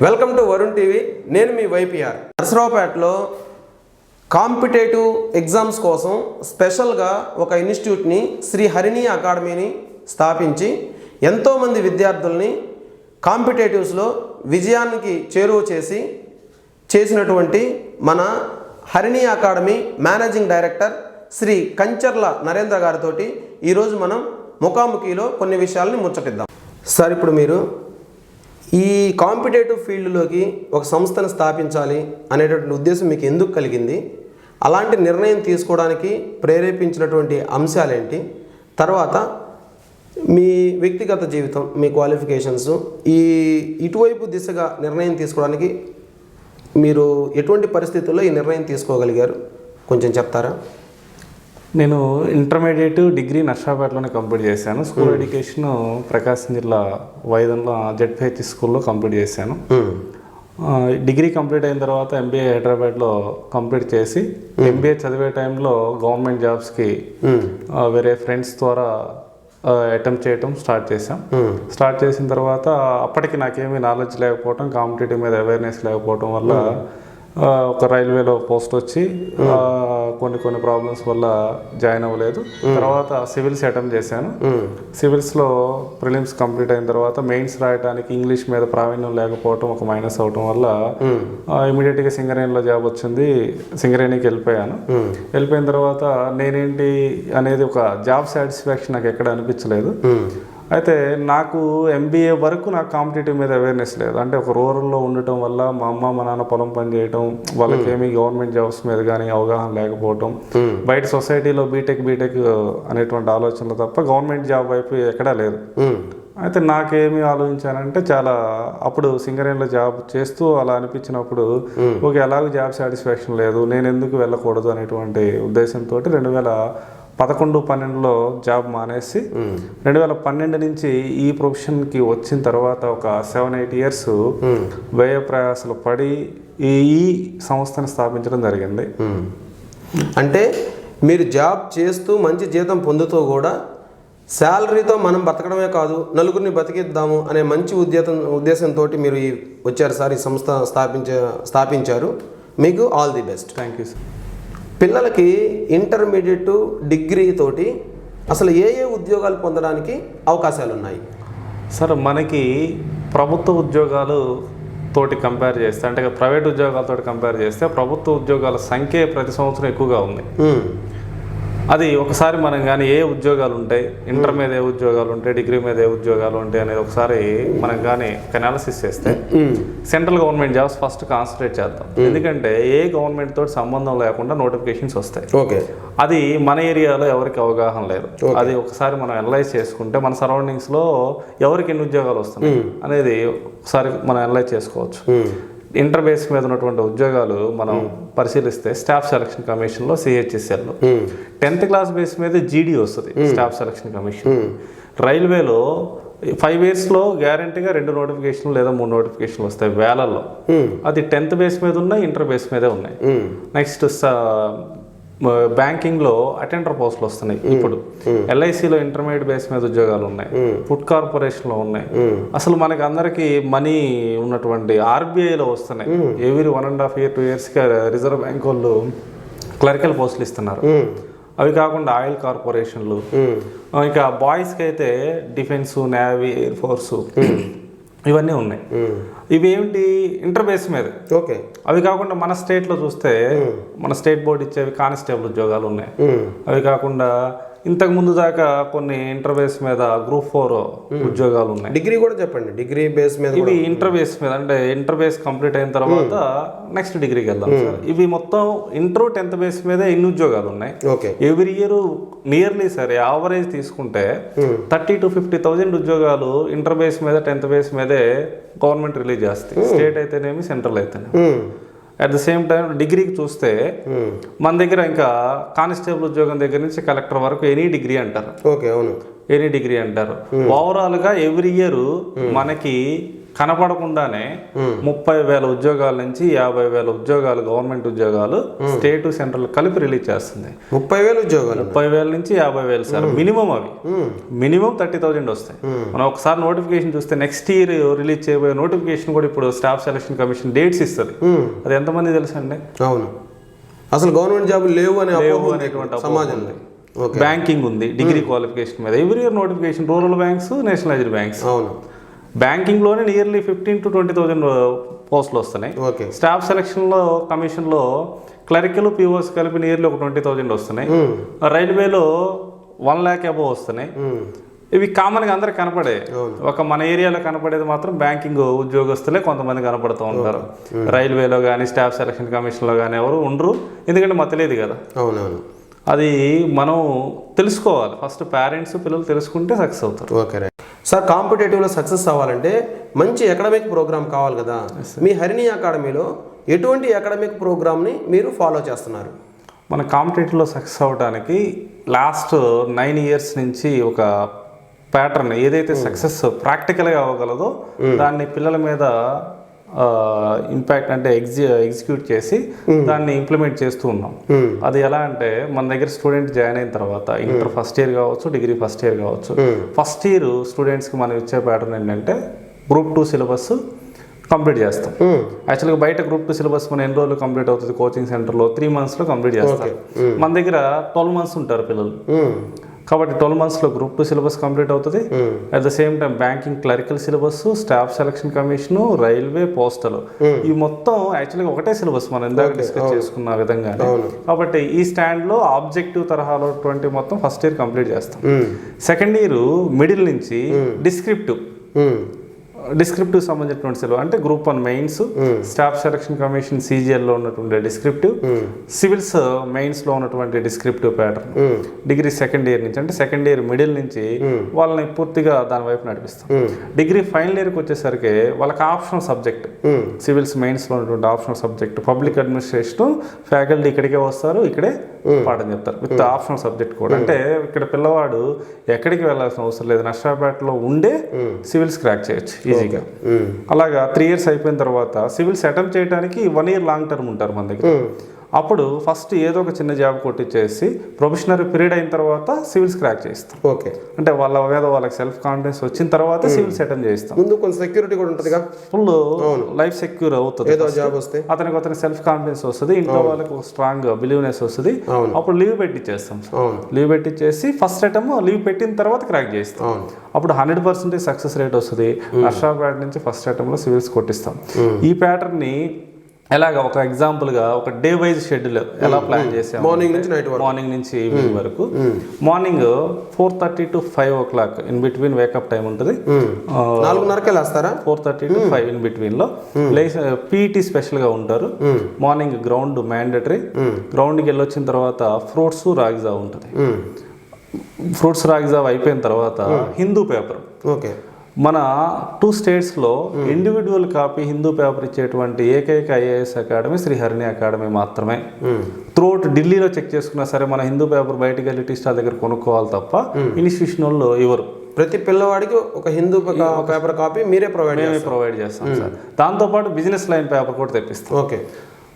Welcome to Varun TV. నేను మీ YPR. నరసరావుపేటలో competitive exams కోసం స్పెషల్గా ఒక ఇన్స్టిట్యూట్ని శ్రీ హరిణి అకాడమీని స్థాపించి ఎంతోమంది విద్యార్థుల్ని కాంపిటేటివ్స్లో విజయానికి చేరువ చేసినటువంటి మన Harini academy managing director Shri Kancharla Narendra గారితో ఈరోజు మనం ముఖాముఖిలో కొన్ని విషయాలని ముచ్చటిద్దాం. సార్, ఇప్పుడు మీరు ఈ కాంపిటేటివ్ ఫీల్డ్లోకి ఒక సంస్థను స్థాపించాలి అనేటటువంటి ఉద్దేశం మీకు ఎందుకు కలిగింది? అలాంటి నిర్ణయం తీసుకోవడానికి ప్రేరేపించినటువంటి అంశాలేంటి? తర్వాత మీ వ్యక్తిగత జీవితం, మీ క్వాలిఫికేషన్స్, ఇటువైపు దిశగా నిర్ణయం తీసుకోవడానికి మీరు ఎటువంటి పరిస్థితుల్లో ఈ నిర్ణయం తీసుకోగలిగారు కొంచెం చెప్తారా? నేను ఇంటర్మీడియట్ డిగ్రీ నర్సాపేటలోనే కంప్లీట్ చేశాను. స్కూల్ ఎడ్యుకేషన్ ప్రకాశం జిల్లా వైదంలో జెడ్పిహెచ్ స్కూల్లో కంప్లీట్ చేశాను. డిగ్రీ కంప్లీట్ అయిన తర్వాత ఎంబీఏ హైదరాబాద్లో కంప్లీట్ చేసి ఎంబీఏ చదివే టైంలో గవర్నమెంట్ జాబ్స్కి వేరే ఫ్రెండ్స్ ద్వారా అటెంప్ట్ చేయటం స్టార్ట్ చేసిన తర్వాత అప్పటికి నాకేమీ నాలెడ్జ్ లేకపోవటం, కాంపిటేటివ్ మీద అవేర్నెస్ లేకపోవటం వల్ల ఒక రైల్వేలో పోస్ట్ వచ్చి కొన్ని ప్రాబ్లమ్స్ వల్ల జాయిన్ అవ్వలేదు. తర్వాత సివిల్స్ అటెంప్ట్ చేశాను. సివిల్స్లో ప్రిలిమ్స్ కంప్లీట్ అయిన తర్వాత మెయిన్స్ రాయడానికి ఇంగ్లీష్ మీద ప్రావీణ్యం లేకపోవటం ఒక మైనస్ అవటం వల్ల ఇమీడియట్గా సింగరేణిలో జాబ్ వచ్చింది. సింగరేణికి వెళ్ళిపోయిన తర్వాత నేనేంటి అనేది ఒక జాబ్ సాటిస్ఫాక్షన్ నాకు ఎక్కడ అనిపించలేదు. అయితే నాకు ఎంబీఏ వరకు నాకు కాంపిటేటివ్ మీద అవేర్నెస్ లేదు. అంటే ఒక రూరల్లో ఉండటం వల్ల మా అమ్మ మా నాన్న పొలం పని చేయటం, వాళ్ళకి ఏమీ గవర్నమెంట్ జాబ్స్ మీద కానీ అవగాహన లేకపోవటం, బయట సొసైటీలో బీటెక్ అనేటువంటి ఆలోచనలు తప్ప గవర్నమెంట్ జాబ్ వైపు ఎక్కడా లేదు. అయితే నాకేమి ఆలోచించానంటే అప్పుడు సింగరేణిలో జాబ్ చేస్తూ అలా అనిపించినప్పుడు ఎలాగో జాబ్ సాటిస్ఫాక్షన్ లేదు, నేను ఎందుకు వెళ్ళకూడదు అనేటువంటి ఉద్దేశంతో 2011-12లో జాబ్ మానేసి 2012 నుంచి ఈ ప్రొఫెషన్కి వచ్చిన తర్వాత ఒక 7-8 ఇయర్స్ వ్యయ ప్రయాసాలు పడి ఈ సంస్థను స్థాపించడం జరిగింది. అంటే మీరు జాబ్ చేస్తూ మంచి జీతం పొందుతూ కూడా శాలరీతో మనం బతకడమే కాదు, నలుగురిని బతికిద్దాము అనే మంచి ఉద్దేశంతో మీరు వచ్చారు సార్. ఈ సంస్థ స్థాపించారు. మీకు all the best. Thank you sir. పిల్లలకి ఇంటర్మీడియట్ డిగ్రీ తోటి అసలు ఏ ఉద్యోగాలు పొందడానికి అవకాశాలు ఉన్నాయి సార్? మనకి ప్రభుత్వ ఉద్యోగాలు తోటి కంపేర్ చేస్తే, అంటే ప్రైవేట్ ఉద్యోగాలతో కంపేర్ చేస్తే ప్రభుత్వ ఉద్యోగాల సంఖ్య ప్రతి సంవత్సరం ఎక్కువగా ఉంది. అది ఒకసారి మనం కానీ ఏ ఉద్యోగాలు ఉంటాయి, ఇంటర్ మీద ఏ ఉద్యోగాలు ఉంటాయి, డిగ్రీ మీద ఏ ఉద్యోగాలు ఉంటాయి అనేది ఒకసారి మనం కానీ అనాలిసిస్ చేస్తే central government jobs first concentrate చేద్దాం. ఎందుకంటే ఏ గవర్నమెంట్ తోటి సంబంధం లేకుండా నోటిఫికేషన్స్ వస్తాయి. అది మన ఏరియాలో ఎవరికి అవగాహన లేదు. అది ఒకసారి మనం అనలైజ్ చేసుకుంటే మన సరౌండింగ్స్లో ఎవరికి ఎన్ని ఉద్యోగాలు వస్తున్నాయి అనేది ఒకసారి మనం అనలైజ్ చేసుకోవచ్చు. ఇంటర్ బేస్ మీద ఉన్నటువంటి ఉద్యోగాలు మనం పరిశీలిస్తే స్టాఫ్ సెలక్షన్ కమిషన్లో సిహెచ్ఎస్ఎల్లో 10th క్లాస్ బేస్ మీద జీడీ వస్తుంది, స్టాఫ్ సెలక్షన్ కమిషన్. రైల్వేలో 5 ఇయర్స్లో గ్యారంటీగా 2 నోటిఫికేషన్లు లేదా 3 నోటిఫికేషన్లు వస్తాయి వేలల్లో. అది 10th బేస్ మీద ఉన్నాయి, ఇంటర్ బేస్ మీదే ఉన్నాయి. నెక్స్ట్ బ్యాంకింగ్లో అటెండర్ పోస్టులు వస్తున్నాయి. ఇప్పుడు ఎల్ఐసిలో ఇంటర్మీడియట్ బేస్ మీద ఉద్యోగాలు ఉన్నాయి, ఫుడ్ కార్పొరేషన్లో ఉన్నాయి. అసలు మనకి అందరికీ మనీ ఉన్నటువంటి ఆర్బీఐలో వస్తున్నాయి. ఎవ్రీ 1.5 year 2 yearsకి రిజర్వ్ బ్యాంక్ వాళ్ళు క్లరికల్ పోస్టులు ఇస్తున్నారు. అవి కాకుండా ఆయిల్ కార్పొరేషన్లు, ఇంకా బాయ్స్కి అయితే డిఫెన్స్, నేవీ, ఎయిర్ ఫోర్సు ఇవన్నీ ఉన్నాయి. ఇవి ఏమిటి? ఇంటర్ బేస్ మీద. ఓకే. అవి కాకుండా మన స్టేట్లో చూస్తే మన స్టేట్ బోర్డు ఇచ్చేవి కానిస్టేబుల్ ఉద్యోగాలు ఉన్నాయి. అవి కాకుండా ఇంతకు ముందు దాకా కొన్ని ఇంటర్ బేస్ మీద గ్రూప్ 4 ఉద్యోగాలు ఉన్నాయి. డిగ్రీ కూడా చెప్పండి. డిగ్రీ బేస్ మీద ఇవి ఇంటర్ బేస్ మీద, అంటే ఇంటర్ బేస్ కంప్లీట్ అయిన తర్వాత నెక్స్ట్ డిగ్రీకి వెళ్దాం సార్. ఇవి మొత్తం ఇంటర్ 10th బేస్ మీద ఎన్ని ఉద్యోగాలు ఉన్నాయి? ఎవ్రీ ఇయర్ నియర్లీ సరే యావరేజ్ తీసుకుంటే 30,000 to 50,000 ఉద్యోగాలు ఇంటర్ బేస్ మీద 10th బేస్ మీదే గవర్నమెంట్ రిలీజ్ చేస్తుంది. స్టేట్ అయితేనేమి, సెంట్రల్ అయితేనేమి. అట్ ద సేమ్ టైం డిగ్రీకి చూస్తే మన దగ్గర ఇంకా కానిస్టేబుల్ ఉద్యోగం దగ్గర నుంచి కలెక్టర్ వరకు ఎనీ డిగ్రీ అంటారు. ఓకే, అవును, ఎనీ డిగ్రీ అంటారు. ఓవరాల్గా ఎవ్రీ ఇయర్ మనకి కనపడకుండానే 30,000 ఉద్యోగాల నుంచి 50,000 ఉద్యోగాలు గవర్నమెంట్ ఉద్యోగాలు స్టేట్ సెంట్రల్ కలిపి రిలీజ్ చేస్తుంది. 30,000 ఉద్యోగాలు, 30,000 నుంచి 50,000 సార్ మినిమం. అవి మినిమం 30,000 వస్తాయి. మనం ఒకసారి నోటిఫికేషన్ చూస్తే నెక్స్ట్ ఇయర్ రిలీజ్ చేయబోయే నోటిఫికేషన్ కూడా ఇప్పుడు స్టాఫ్ సెలక్షన్ కమిషన్ డేట్స్ ఇస్తుంది. అది ఎంతమంది తెలుసండి? అవును, అసలు గవర్నమెంట్ జాబులు లేవు అనేటువంటి సమాజంలో. బ్యాంకింగ్ ఉంది డిగ్రీ క్వాలిఫికేషన్ మీద. Every year notification, rural banks, nationalised banks. అవును, బ్యాంకింగ్లోనే నియర్లీ 15,000 to 20,000 పోస్టులు వస్తున్నాయి. స్టాఫ్ సెలక్షన్లో కమిషన్లో క్లరికల్ పిఓస్ కలిపి నియర్లీ ఒక 20,000 వస్తున్నాయి. రైల్వేలో 1,00,000 అబోవ్ వస్తున్నాయి. ఇవి కామన్గా అందరికి కనపడే. ఒక మన ఏరియాలో కనపడేది మాత్రం బ్యాంకింగ్ ఉద్యోగస్తులే కొంతమంది కనపడుతూ ఉంటారు. రైల్వేలో కానీ స్టాఫ్ సెలక్షన్ కమిషన్లో కానీ ఎవరు ఉండరు, ఎందుకంటే మాకు తెలియదు కదా. అవునవును, అది మనం తెలుసుకోవాలి. ఫస్ట్ పేరెంట్స్ పిల్లలు తెలుసుకుంటే సక్సెస్ అవుతారు. Okay right sir. కాంపిటేటివ్లో సక్సెస్ అవ్వాలంటే మంచి అకాడమిక్ ప్రోగ్రామ్ కావాలి కదా. మీ హరిణి అకాడమీలో ఎటువంటి అకాడమిక్ ప్రోగ్రామ్ని మీరు ఫాలో చేస్తున్నారు? మన కాంపిటేటివ్లో సక్సెస్ అవ్వడానికి లాస్ట్ 9 years నుంచి ఒక ప్యాటర్న్ ఏదైతే సక్సెస్ ప్రాక్టికల్గా అవ్వగలదో దాన్ని పిల్లల మీద ఇంపాక్ట్ అంటే ఎగ్జిక్యూట్ చేసి దాన్ని ఇంప్లిమెంట్ చేస్తూ ఉన్నాం. అది ఎలా అంటే మన దగ్గర స్టూడెంట్ జాయిన్ అయిన తర్వాత ఇంటర్ ఫస్ట్ ఇయర్ కావచ్చు, డిగ్రీ ఫస్ట్ ఇయర్ కావచ్చు, ఫస్ట్ ఇయర్ స్టూడెంట్స్కి మనం ఇచ్చే ప్యాటర్న్ ఏంటంటే Group 2 సిలబస్ కంప్లీట్ చేస్తాం. యాక్చువల్గా బయట Group 2 సిలబస్ మన ఎన్ని రోజులు కంప్లీట్ అవుతుంది కోచింగ్ సెంటర్లో 3 monthsలో కంప్లీట్ చేస్తాం. మన దగ్గర 12 months ఉంటారు పిల్లలు. కాబట్టి 12 monthsలో Group 2 సిలబస్ కంప్లీట్ అవుతుంది. At the same time banking, clerical syllabus, staff selection commission, railway, postal, ఈ మొత్తం యాక్చువల్గా ఒకటే సిలబస్ మనం ఇందాక డిస్కస్ చేసుకున్న విధంగా. కాబట్టి ఈ స్టాండ్లో ఆబ్జెక్టివ్ తరహాలో మొత్తం ఫస్ట్ ఇయర్ కంప్లీట్ చేస్తాం. సెకండ్ ఇయర్ మిడిల్ నుంచి డిస్క్రిప్టివ్ సంబంధించినటువంటి సిలబస్ అంటే Group 1 mains, staff selection commission CGLలో ఉన్నటువంటి డిస్క్రిప్టివ్, సివిల్స్ మెయిన్స్లో ఉన్నటువంటి descriptive pattern degree second year నుంచి, అంటే సెకండ్ ఇయర్ మిడిల్ నుంచి వాళ్ళని పూర్తిగా దాని వైపు నడిపిస్తాం. డిగ్రీ ఫైనల్ ఇయర్కి వచ్చేసరికి వాళ్ళకి ఆప్షనల్ సబ్జెక్ట్, సివిల్స్ మెయిన్స్లో ఉన్నటువంటి optional subject public administration, faculty ఇక్కడికే వస్తారు, ఇక్కడే పాఠం చెప్తారు విత్ ఆప్షనల్ సబ్జెక్ట్ కూడా. అంటే ఇక్కడ పిల్లవాడు ఎక్కడికి వెళ్ళాల్సిన అవసరం లేదు, నర్సాపేటలో ఉండే సివిల్స్ క్రాక్ చేయొచ్చు ఈజీగా. అలాగా 3 years అయిపోయిన తర్వాత సివిల్స్ అటెంప్ట్ చేయడానికి 1 year లాంగ్ టర్మ్ ఉంటారు మన దగ్గర. అప్పుడు ఫస్ట్ ఏదో ఒక చిన్న జాబ్ కొట్టించేసి ప్రొఫెషనరీ పీరియడ్ అయిన తర్వాత సివిల్స్ క్రాక్ చేస్తాం. ఓకే, అంటే వాళ్ళ మీద వాళ్ళకి సెల్ఫ్ కాన్ఫిడెన్స్ వచ్చిన తర్వాత సివిల్స్ అటెంప్ట్ చేస్తాం. ముందు కొంచెం సెక్యూరిటీ కూడా ఉంటుంది, ఫుల్ లైఫ్ సెక్యూర్ అవుతుంది. ఏదో జాబ్ వస్తే అతనికి సెల్ఫ్ కాన్ఫిడెన్స్ వస్తుంది, ఇంట్లో వాళ్ళకి స్ట్రాంగ్ బిలీవ్నెస్ వస్తుంది. అప్పుడు లీవ్ పెట్టిచ్చేస్తాం. లీవ్ పెట్టించేసి ఫస్ట్ అటెంప్ట్ లీవ్ పెట్టిన తర్వాత క్రాక్ చేస్తాం. అప్పుడు 100% సక్సెస్ రేట్ వస్తుంది. నర్సాపేట నుంచి ఫస్ట్ అటెంప్ట్లో సివిల్స్ కొట్టిస్తాం. ఈ ప్యాటర్న్ని ఎలాగ ఒక ఎగ్జాంపుల్గా ఒక డే వైజ్ షెడ్యూల్ ఎలా ప్లాన్ చేసాం, మార్నింగ్ నుంచి ఈవినింగ్ వరకు. Morning 4:30 to 5 o'clock in between wake up time ఉంటుంది. 4:30 to 5 ఇన్ బిట్వీన్లో పీఈటీ స్పెషల్గా ఉంటారు. Morning ground mandatory. గ్రౌండ్కి వెళ్ళొచ్చిన తర్వాత ఫ్రూట్స్, రాగి జావ ఉంటుంది. ఫ్రూట్స్, రాగి జావ అయిపోయిన తర్వాత హిందూ పేపర్. ఓకే, మన 2 స్టేట్స్లో ఇండివిజువల్ కాపీ హిందూ పేపర్ ఇచ్చేటువంటి ఏకైక IAS academy Shri Harini academy మాత్రమే. త్రూఅవుట్ ఢిల్లీలో చెక్ చేసుకున్నా సరే మన హిందూ పేపర్ బయటకు వెళ్ళి టీ స్టాల్ దగ్గర కొనుక్కోవాలి తప్ప ఇన్స్టిట్యూషన్ వాళ్ళు ఇవ్వరు. ప్రతి పిల్లవాడికి ఒక హిందూ పేపర్ కాపీ మీరే ప్రొవైడ్ చేస్తాం సార్. దాంతోపాటు బిజినెస్ లైన్ పేపర్ కూడా తెప్పిస్తాం. ఓకే,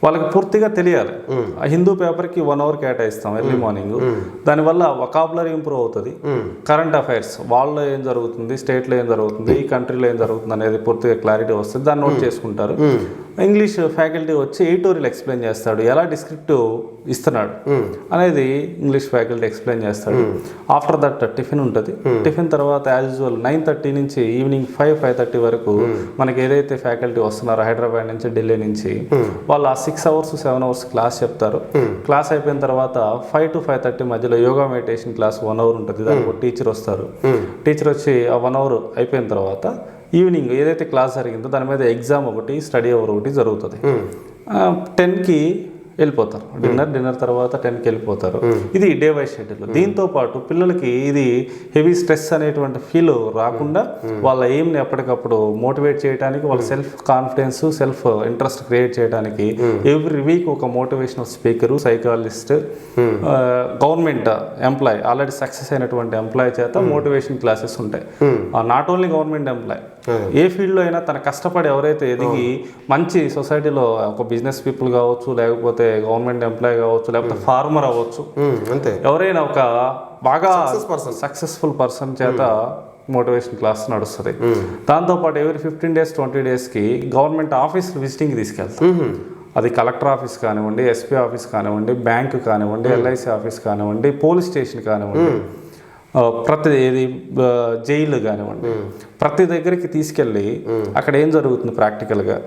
వాళ్ళకి పూర్తిగా తెలియాలి. ఆ హిందూ పేపర్కి 1 hour కేటాయిస్తాం ఎర్లీ మార్నింగ్. దానివల్ల వొకాబులరీ ఇంప్రూవ్ అవుతుంది. కరెంట్ అఫైర్స్, వాళ్ళలో ఏం జరుగుతుంది, స్టేట్లో ఏం జరుగుతుంది, ఈ కంట్రీలో ఏం జరుగుతుంది అనేది పూర్తిగా క్లారిటీ వస్తుంది. దాన్ని నోట్ చేసుకుంటారు. ఇంగ్లీష్ ఫ్యాకల్టీ వచ్చి ఎడిటోరియల్ ఎక్స్ప్లెయిన్ చేస్తాడు, ఎలా డిస్క్రిప్టివ్ ఇస్తున్నాడు అనేది ఇంగ్లీష్ ఫ్యాకల్టీ ఎక్స్ప్లెయిన్ చేస్తాడు. ఆఫ్టర్ దట్ టిఫిన్ ఉంటుంది. టిఫిన్ తర్వాత యాజ్ యూజువల్ 9:30 నుంచి ఈవినింగ్ 5:30 వరకు మనకి ఏదైతే ఫ్యాకల్టీ వస్తున్నారో హైదరాబాద్ నుంచి, ఢిల్లీ నుంచి, వాళ్ళు ఆ 6 hours 7 hours క్లాస్ చెప్తారు. క్లాస్ అయిపోయిన తర్వాత 5 to 5:30 మధ్యలో యోగా మెడిటేషన్ క్లాస్ 1 hour ఉంటుంది. దానికి ఒక టీచర్ వస్తారు. టీచర్ వచ్చి ఆ 1 hour అయిపోయిన తర్వాత ఈవినింగ్ ఏదైతే క్లాస్ జరిగిందో దాని మీద ఎగ్జామ్ ఒకటి, స్టడీ అవర్ ఒకటి జరుగుతుంది. 10కి వెళ్ళిపోతారు. డిన్నర్ తర్వాత 10కి వెళ్ళిపోతారు. ఇది డే వైజ్ షెడ్యూల్. దీంతో పాటు పిల్లలకి ఇది హెవీ స్ట్రెస్ అనేటువంటి ఫీల్ రాకుండా వాళ్ళ ఎయిమ్ని ఎప్పటికప్పుడు మోటివేట్ చేయడానికి, వాళ్ళ self confidence, self interest create చేయడానికి ఎవ్రీ వీక్ ఒక motivational speaker, psychologist, government employee, already success అయినటువంటి ఎంప్లాయ్ చేత మోటివేషన్ క్లాసెస్ ఉంటాయి. నాట్ ఓన్లీ గవర్నమెంట్ ఎంప్లాయ్, ఏ ఫీల్డ్లో అయినా తన కష్టపడి ఎవరైతే ఎదిగి మంచి సొసైటీలో ఒక బిజినెస్ పీపుల్ కావచ్చు, లేకపోతే గవర్నమెంట్ ఎంప్లాయ్ కావచ్చు, లేకపోతే ఫార్మర్ అవ్వచ్చు, అంతే ఎవరైనా ఒక బాగా సక్సెస్ఫుల్ పర్సన్ చేత మోటివేషన్ క్లాస్ నడుస్తుంది. దాంతోపాటు ఎవరి 15 days 20 daysకి గవర్నమెంట్ ఆఫీస్ విజిటింగ్ తీసుకెళ్తాం. అది కలెక్టర్ ఆఫీస్ కానివ్వండి, ఎస్పీ ఆఫీస్ కానివ్వండి, బ్యాంక్ కానివ్వండి, ఎల్ఐసి ఆఫీస్ కానివ్వండి, పోలీస్ స్టేషన్ కానివ్వండి, ప్రతి జైలు కానివ్వండి, ప్రతి దగ్గరికి తీసుకెళ్ళి అక్కడ ఏం జరుగుతుంది ప్రాక్టికల్గా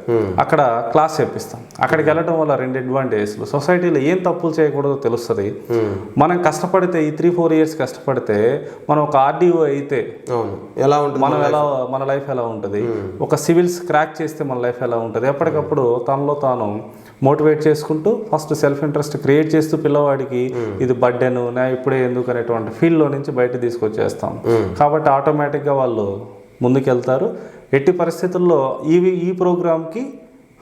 అక్కడ క్లాస్ చెప్పిస్తాం. అక్కడికి వెళ్ళడం వల్ల 2 అడ్వాంటేజ్లు: సొసైటీలో ఏం తప్పులు చేయకూడదో తెలుస్తుంది. మనం కష్టపడితే ఈ 3-4 years కష్టపడితే మనం ఒక ఆర్డీఓ అయితే ఎలా ఉంటుంది, మన లైఫ్ ఎలా ఉంటుంది, ఒక సివిల్స్ క్రాక్ చేస్తే మన లైఫ్ ఎలా ఉంటుంది, ఎప్పటికప్పుడు తనలో తాను మోటివేట్ చేసుకుంటూ ఫస్ట్ సెల్ఫ్ ఇంట్రెస్ట్ క్రియేట్ చేస్తూ పిల్లవాడికి ఇది బర్డెను నా ఇప్పుడే ఎందుకు అనేటువంటి ఫీల్డ్లో నుంచి బయట తీసుకొచ్చేస్తాం. కాబట్టి ఆటోమేటిక్గా వాళ్ళు ముందుకెళ్తారు. ఎట్టి పరిస్థితుల్లో ఈ ప్రోగ్రామ్కి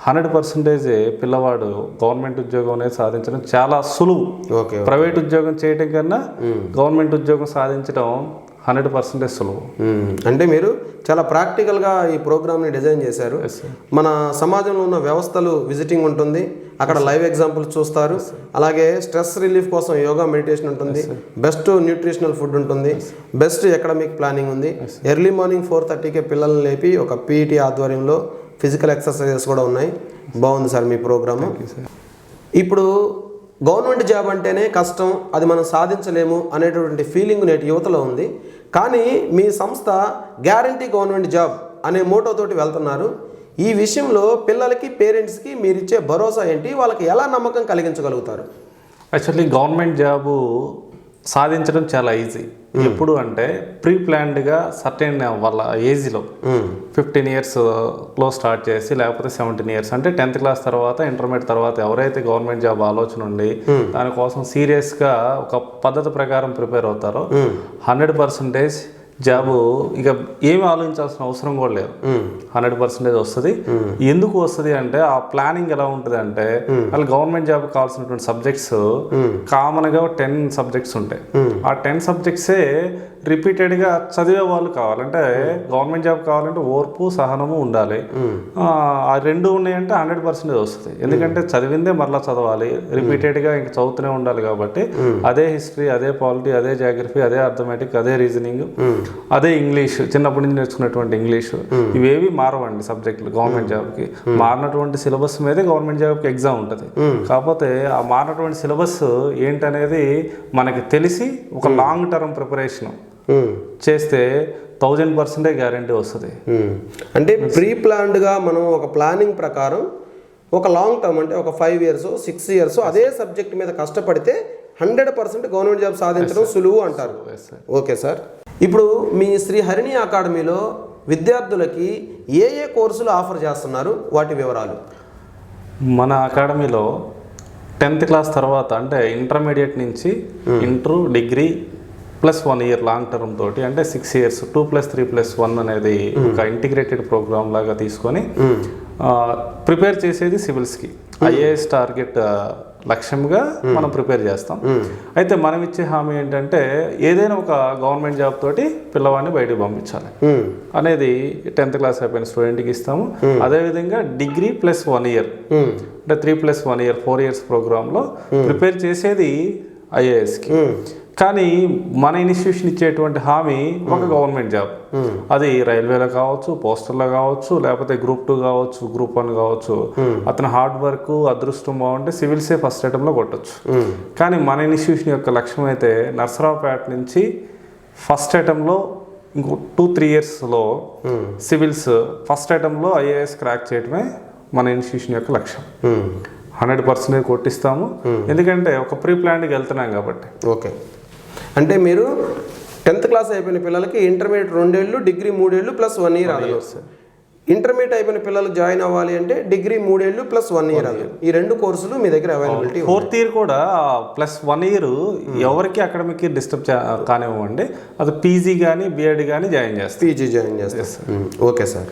100% పిల్లవాడు గవర్నమెంట్ ఉద్యోగం అనేది సాధించడం చాలా సులువు. ప్రైవేట్ ఉద్యోగం చేయడం కన్నా గవర్నమెంట్ ఉద్యోగం సాధించడం 100% సులువు. అంటే మీరు చాలా ప్రాక్టికల్గా ఈ ప్రోగ్రామ్ని డిజైన్ చేశారు. మన సమాజంలో ఉన్న వ్యవస్థలు విజిటింగ్ ఉంటుంది, అక్కడ లైవ్ ఎగ్జాంపుల్స్ చూస్తారు. అలాగే స్ట్రెస్ రిలీఫ్ కోసం యోగా, మెడిటేషన్ ఉంటుంది, బెస్ట్ న్యూట్రిషనల్ ఫుడ్ ఉంటుంది, బెస్ట్ ఎకడమిక్ ప్లానింగ్ ఉంది. ఎర్లీ మార్నింగ్ 4:30కే పిల్లల్ని లేపి ఒక పీఈటీ ఆధ్వర్యంలో ఫిజికల్ ఎక్సర్సైజెస్ కూడా ఉన్నాయి. బాగుంది సార్ మీ ప్రోగ్రాము. ఇప్పుడు గవర్నమెంట్ జాబ్ అంటేనే కష్టం, అది మనం సాధించలేము అనేటువంటి ఫీలింగ్ నేటి యువతలో ఉంది. కానీ మీ సంస్థ గ్యారంటీ గవర్నమెంట్ జాబ్ అనే మోటోతోటి వెళ్తున్నారు. ఈ విషయంలో పిల్లలకి, పేరెంట్స్కి మీరిచ్చే భరోసా ఏంటి? వాళ్ళకి ఎలా నమ్మకం కలిగించగలుగుతారు? యాక్చువల్లీ గవర్నమెంట్ జాబు సాధించడం చాలా ఈజీ. ఎప్పుడు అంటే ప్రీ ప్లాన్డ్గా సర్టెన్ వాళ్ళ ఏజ్లో 15 yearsలో స్టార్ట్ చేసి, లేకపోతే 17 years అంటే 10th class తర్వాత, ఇంటర్మీడియట్ తర్వాత ఎవరైతే గవర్నమెంట్ జాబ్ ఆలోచన ఉండి దానికోసం సీరియస్గా ఒక పద్ధతి ప్రకారం ప్రిపేర్ అవుతారో 100% జాబు ఇక ఏమి ఆలోచించాల్సిన అవసరం కూడా లేదు. 100% వస్తుంది. ఎందుకు వస్తుంది అంటే ఆ ప్లానింగ్ ఎలా ఉంటుంది అంటే, వాళ్ళు గవర్నమెంట్ జాబ్ కావాల్సినటువంటి సబ్జెక్ట్స్ కామన్గా 10 subjects ఉంటాయి. ఆ 10 subjectsే రిపీటెడ్గా చదివే వాళ్ళు కావాలంటే, గవర్నమెంట్ జాబ్ కావాలంటే ఓర్పు, సహనము ఉండాలి. ఆ 2 ఉన్నాయంటే 100% వస్తుంది. ఎందుకంటే చదివిందే మరలా చదవాలి, రిపీటెడ్గా ఇంక చదువుతూనే ఉండాలి. కాబట్టి అదే హిస్టరీ, అదే పాలిటీ, అదే జాగ్రఫీ, అదే అర్థమెటిక్, అదే రీజనింగ్, అదే ఇంగ్లీష్, చిన్నప్పటి నుంచి నేర్చుకున్నటువంటి ఇంగ్లీష్, ఇవేవి మారవండి సబ్జెక్టులు గవర్నమెంట్ జాబ్కి. మారినటువంటి సిలబస్ మీదే గవర్నమెంట్ జాబ్కి ఎగ్జామ్ ఉంటుంది. కాకపోతే ఆ మారినటువంటి సిలబస్ ఏంటనేది మనకి తెలిసి ఒక లాంగ్ టర్మ్ ప్రిపరేషన్ చేస్తే 1000% గ్యారంటీ వస్తుంది. అంటే ప్రీ ప్లాన్డ్గా మనం ఒక ప్లానింగ్ ప్రకారం ఒక లాంగ్ టర్మ్ అంటే ఒక 5 years 6 years అదే సబ్జెక్ట్ మీద కష్టపడితే 100% గవర్నమెంట్ జాబ్ సాధించడం సులువు అంటారు. Okay sir. ఇప్పుడు మీ శ్రీ హరిణి అకాడమీలో విద్యార్థులకి ఏ కోర్సులు ఆఫర్ చేస్తున్నారు, వాటి వివరాలు? మన అకాడమీలో 10th class తర్వాత అంటే ఇంటర్మీడియట్ నుంచి inter, degree +1 year long term తోటి అంటే 6 years 2+3+1 అనేది ఒక ఇంటిగ్రేటెడ్ ప్రోగ్రామ్ లాగా తీసుకొని ప్రిపేర్ చేసేది సివిల్స్కి. ఐఏఎస్ టార్గెట్ లక్ష్యంగా మనం ప్రిపేర్ చేస్తాం. అయితే మనం ఇచ్చే హామీ ఏంటంటే, ఏదైనా ఒక గవర్నమెంట్ జాబ్ తోటి పిల్లవాడిని బయటకు పంపించాలి అనేది 10th class అయిపోయిన స్టూడెంట్కి ఇస్తాము. అదేవిధంగా డిగ్రీ +1 year అంటే 3+1 year 4 years ప్రోగ్రాంలో ప్రిపేర్ చేసేది ఐఏఎస్కి. కానీ మన ఇన్స్టిట్యూషన్ ఇచ్చేటువంటి హామీ ఒక గవర్నమెంట్ జాబ్. అది రైల్వేలో కావచ్చు, పోస్టల్లో కావచ్చు, లేకపోతే Group 2 కావచ్చు, Group 1 కావచ్చు. అతను హార్డ్ వర్క్, అదృష్టం బాగుంటే సివిల్సే ఫస్ట్ అటెంప్ట్లో కొట్టచ్చు. కానీ మన ఇన్స్టిట్యూషన్ యొక్క లక్ష్యం అయితే నర్సరావుపేట నుంచి ఫస్ట్ అటెంప్ట్లో ఇంకో 2-3 yearsలో సివిల్స్ ఫస్ట్ అటెంప్ట్లో ఐఏఎస్ క్రాక్ చేయడమే మన ఇన్స్టిట్యూషన్ యొక్క లక్ష్యం. 100% కొట్టిస్తాము. ఎందుకంటే ఒక ప్రీ ప్లాన్డ్కి వెళ్తున్నాం కాబట్టి. ఓకే. అంటే మీరు 10th class అయిపోయిన పిల్లలకి ఇంటర్మీడియట్ 2 ఏళ్ళు, డిగ్రీ 3 ఏళ్ళు +1 year ఇంటర్మీడియట్ అయిపోయిన పిల్లలు జాయిన్ అవ్వాలి అంటే డిగ్రీ 3 ఏళ్ళు ప్లస్ 1 ఇయర్ అది. ఈ 2 కోర్సులు మీ దగ్గర అవైలబిలిటీ. 4th ఇయర్ కూడా ప్లస్ 1 ఇయర్ ఎవరికి అకాడమిక్ డిస్టర్బ్ కానివ్వండి, అది పీజీ కానీ బీఎడ్ కానీ జాయిన్ చేస్తారు. పీజీ జాయిన్ చేస్తారు. Okay sir.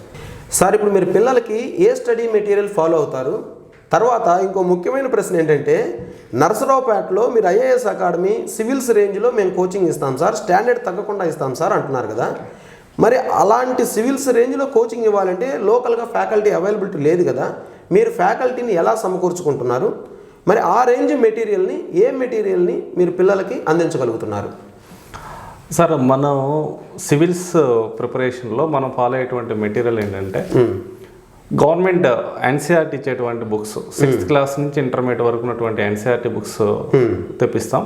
సార్ ఇప్పుడు మీరు పిల్లలకి ఏ స్టడీ మెటీరియల్ ఫాలో అవుతారు? తర్వాత ఇంకో ముఖ్యమైన ప్రశ్న ఏంటంటే, నరసరావుపేటలో మీరు ఐఏఎస్ అకాడమీ సివిల్స్ రేంజ్లో మేము కోచింగ్ ఇస్తాం సార్, స్టాండర్డ్ తగ్గకుండా ఇస్తాం సార్ అంటున్నారు కదా. మరి అలాంటి సివిల్స్ రేంజ్లో కోచింగ్ ఇవ్వాలంటే లోకల్గా ఫ్యాకల్టీ అవైలబిలిటీ లేదు కదా. మీరు ఫ్యాకల్టీని ఎలా సమకూర్చుకుంటున్నారు? మరి ఆ రేంజ్ మెటీరియల్ని, ఏ మెటీరియల్ని మీరు పిల్లలకి అందించగలుగుతున్నారు? సార్, మనం సివిల్స్ ప్రిపరేషన్లో మనం ఫాలో అయ్యేటువంటి మెటీరియల్ ఏంటంటే, గవర్నమెంట్ ఎన్సీఆర్టీ ఇచ్చేటువంటి బుక్స్ 6th క్లాస్ నుంచి ఇంటర్మీడియట్ వరకు ఉన్నటువంటి ఎన్సీఆర్టీ బుక్స్ తెప్పిస్తాం.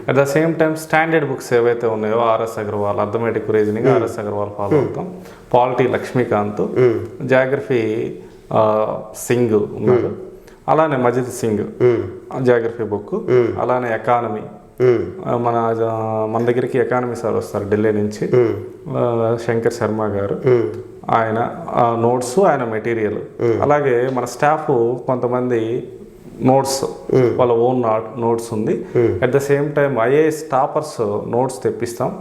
At the same time standard books ఏవైతే ఉన్నాయో RS Agarwal, arithmetic reasoning RS Agarwal follow అవుతాం. పాలిటీ లక్ష్మీకాంత్, జాగ్రఫీ సింగ్ ఉన్నారు, అలానే మజిద్ సింగ్ జాగ్రఫీ బుక్, అలానే ఎకానమీ మన దగ్గరికి ఎకానమీ సార్ వస్తారు ఢిల్లీ నుంచి, శంకర్ శర్మ గారు, ఆయన నోట్స్, ఆయన మెటీరియల్. అలాగే మన స్టాఫ్ కొంతమంది నోట్స్, వాళ్ళ ఓన్ నోట్స్ ఉంది. At the same time IAS toppers notes తెప్పిస్తాం.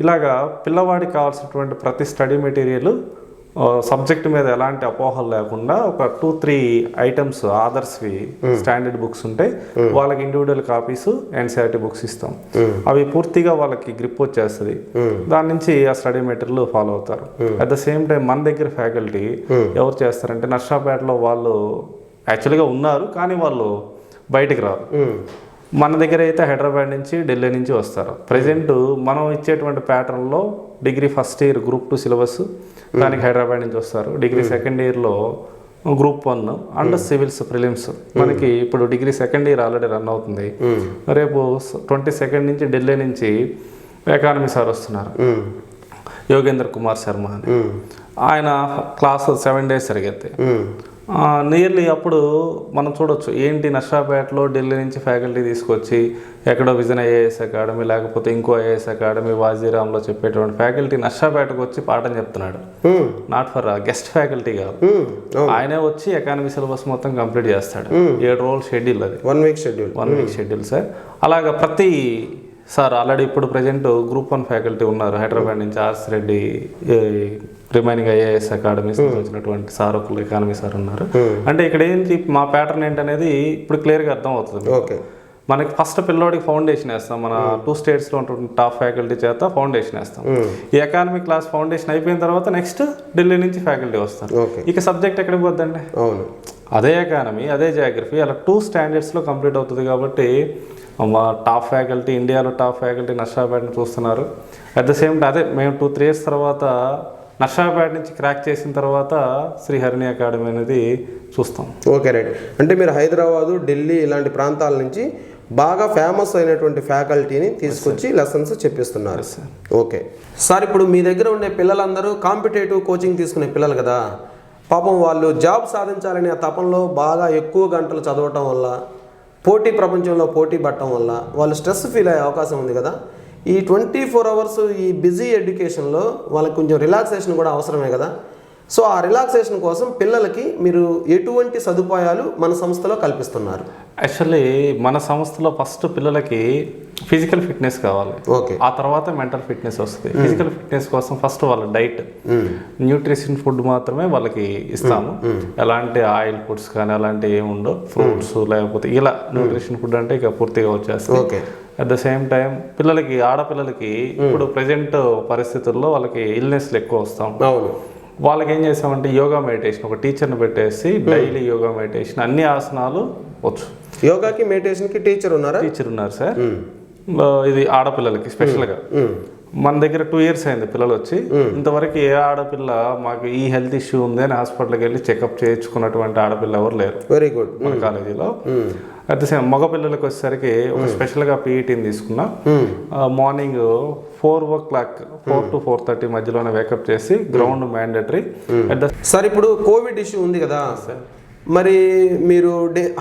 ఇలాగా పిల్లవాడికి కావాల్సినటువంటి ప్రతి స్టడీ మెటీరియల్ సబ్జెక్ట్ మీద ఎలాంటి అపోహలు లేకుండా ఒక 2-3 ఐటమ్స్ ఆదర్స్వి స్టాండర్డ్ బుక్స్ ఉంటాయి. వాళ్ళకి ఇండివిజువల్ కాపీస్ ఎన్సీఆర్టీ బుక్స్ ఇస్తాం. అవి పూర్తిగా వాళ్ళకి గ్రిప్ వచ్చేస్తుంది. దాని నుంచి ఆ స్టడీ మెటీరియల్ ఫాలో అవుతారు. అట్ ద సేమ్ టైం మన దగ్గర ఫ్యాకల్టీ ఎవరు చేస్తారంటే, నర్సాపేటలో వాళ్ళు యాక్చువల్గా ఉన్నారు కానీ వాళ్ళు బయటికి రారు. మన దగ్గర అయితే హైదరాబాద్ నుంచి, ఢిల్లీ నుంచి వస్తారు. ప్రజెంట్ మనం ఇచ్చేటువంటి ప్యాటర్న్లో degree first year group 2 syllabus, దానికి హైదరాబాద్ నుంచి వస్తారు. డిగ్రీ సెకండ్ ఇయర్లో గ్రూప్ 1 అండ్ సివిల్స్ ప్రిలిమ్స్. మనకి ఇప్పుడు degree second year already run అవుతుంది. రేపు 22nd నుంచి ఢిల్లీ నుంచి ఎకానమీ సార్ వస్తున్నారు, యోగేంద్ర కుమార్ శర్మ అని. ఆయన క్లాస్ 7 days జరిగేది. నియర్లీ అప్పుడు మనం చూడొచ్చు ఏంటి, నర్సాపేటలో ఢిల్లీ నుంచి ఫ్యాకల్టీ తీసుకొచ్చి ఎక్కడో విజన్ ఐఏఎస్ అకాడమీ లేకపోతే ఇంకో ఐఏఎస్ అకాడమీ వాజీరామ్లో చెప్పేటువంటి ఫ్యాకల్టీ నర్సాపేటకు వచ్చి పాఠం చెప్తున్నాడు. నాట్ ఫర్ గెస్ట్ ఫ్యాకల్టీ కాదు, ఆయనే వచ్చి ఎకానమీ సిలబస్ మొత్తం కంప్లీట్ చేస్తాడు. 7 రోజుల షెడ్యూల్ అది, 1 week షెడ్యూల్ సార్. అలాగా ప్రతి సార్ ఆల్రెడీ ఇప్పుడు ప్రజెంట్ గ్రూప్ 1 ఫ్యాకల్టీ ఉన్నారు హైదరాబాద్ నుంచి, RS Reddy, remaining IAS academies వచ్చినటువంటి సార్ ఒకళ్ళు ఎకానమీ సార్ ఉన్నారు. అంటే ఇక్కడ ఏంటి, మా ప్యాటర్న్ ఏంటనేది ఇప్పుడు క్లియర్గా అర్థం అవుతుంది. ఓకే, మనకి ఫస్ట్ పిల్లోడికి ఫౌండేషన్ వేస్తాం. మన 2 states లో ఉంటుంది టాప్ ఫ్యాకల్టీ చేత ఫౌండేషన్ వేస్తాం. ఈ ఎకానమీ క్లాస్ ఫౌండేషన్ అయిపోయిన తర్వాత నెక్స్ట్ ఢిల్లీ నుంచి ఫ్యాకల్టీ వస్తారు. ఇక సబ్జెక్ట్ ఎక్కడికి పోద్దండి, అదే ఎకానమీ, అదే జాగ్రఫీ, అలా 2 standardsలో కంప్లీట్ అవుతుంది. కాబట్టి మా టాప్ ఫ్యాకల్టీ, ఇండియాలో టాప్ ఫ్యాకల్టీ నర్సాపేటని చూస్తున్నారు. అట్ ద సేమ్ టైం అదే మేము 2-3 years తర్వాత నర్సాపేట నుంచి క్రాక్ చేసిన తర్వాత శ్రీ హరిణి అకాడమీ అనేది చూస్తాం. Okay, right. అంటే మీరు హైదరాబాదు, ఢిల్లీ ఇలాంటి ప్రాంతాల నుంచి బాగా ఫేమస్ అయినటువంటి ఫ్యాకల్టీని తీసుకొచ్చి లెసన్స్ చెప్పిస్తున్నారు. ఓకే సార్, ఇప్పుడు మీ దగ్గర ఉండే పిల్లలందరూ కాంపిటేటివ్ కోచింగ్ తీసుకునే పిల్లలు కదా. పాపం వాళ్ళు జాబ్ సాధించాలనే ఆ తపంలో బాగా ఎక్కువ గంటలు చదవటం వల్ల, పోటీ ప్రపంచంలో పోటీ పడటం వల్ల వాళ్ళు స్ట్రెస్ ఫీల్ అయ్యే అవకాశం ఉంది కదా. ఈ 24 hours ఈ బిజీ ఎడ్యుకేషన్లో వాళ్ళకి కొంచెం రిలాక్సేషన్ కూడా అవసరమే కదా. సో ఆ రిలాక్సేషన్ కోసం పిల్లలకి మీరు ఎటువంటి సదుపాయాలు మన సంస్థలో కల్పిస్తున్నారు? యాక్చువల్లీ మన సంస్థలో ఫస్ట్ పిల్లలకి ఫిజికల్ ఫిట్నెస్ కావాలి, ఆ తర్వాత మెంటల్ ఫిట్నెస్ వస్తుంది. ఫిజికల్ ఫిట్నెస్ కోసం ఫస్ట్ వాళ్ళ డైట్, న్యూట్రిషన్ ఫుడ్ మాత్రమే వాళ్ళకి ఇస్తాము. ఎలాంటి ఆయిల్ ఫుడ్స్ కానీ అలాంటివి ఏమి ఉండవు. ఫ్రూట్స్ లేకపోతే ఇలా న్యూట్రిషన్ ఫుడ్ అంటే ఇక పూర్తిగా వచ్చేస్తుంది. అట్ ద సేమ్ టైం పిల్లలకి, ఆడపిల్లలకి ఇప్పుడు ప్రజెంట్ పరిస్థితుల్లో వాళ్ళకి ఇల్నెస్లు ఎక్కువ వస్తాం. వాళ్ళకి ఏం చేసామంటే యోగా మెడిటేషన్ ఒక టీచర్ని పెట్టేసి డైలీ యోగా మెడిటేషన్ అన్ని ఆసనాలు వచ్చు. యోగాకి మెడిటేషన్కి టీచర్ ఉన్నారు సార్. ఇది ఆడపిల్లలకి స్పెషల్గా. మన దగ్గర 2 years అయింది పిల్లలు వచ్చి. ఇంతవరకు ఏ ఆడపిల్ల మాకు ఈ హెల్త్ ఇష్యూ ఉంది అని హాస్పిటల్కి వెళ్ళి చెకప్ చేయించుకున్నటువంటి ఆడపిల్ల ఎవరు లేరు. Very good. మన కాలేజీలో అట్ ద సేమ్ మగ పిల్లలకి వచ్చేసరికి ఒక స్పెషల్గా పీఈటీని తీసుకున్నా. మార్నింగ్ 4 o'clock 4 to 4:30 మధ్యలోనే వేకప్ చేసి గ్రౌండ్ మ్యాండేటరీ. సార్ ఇప్పుడు కోవిడ్ ఇష్యూ ఉంది కదా సార్, మరి మీరు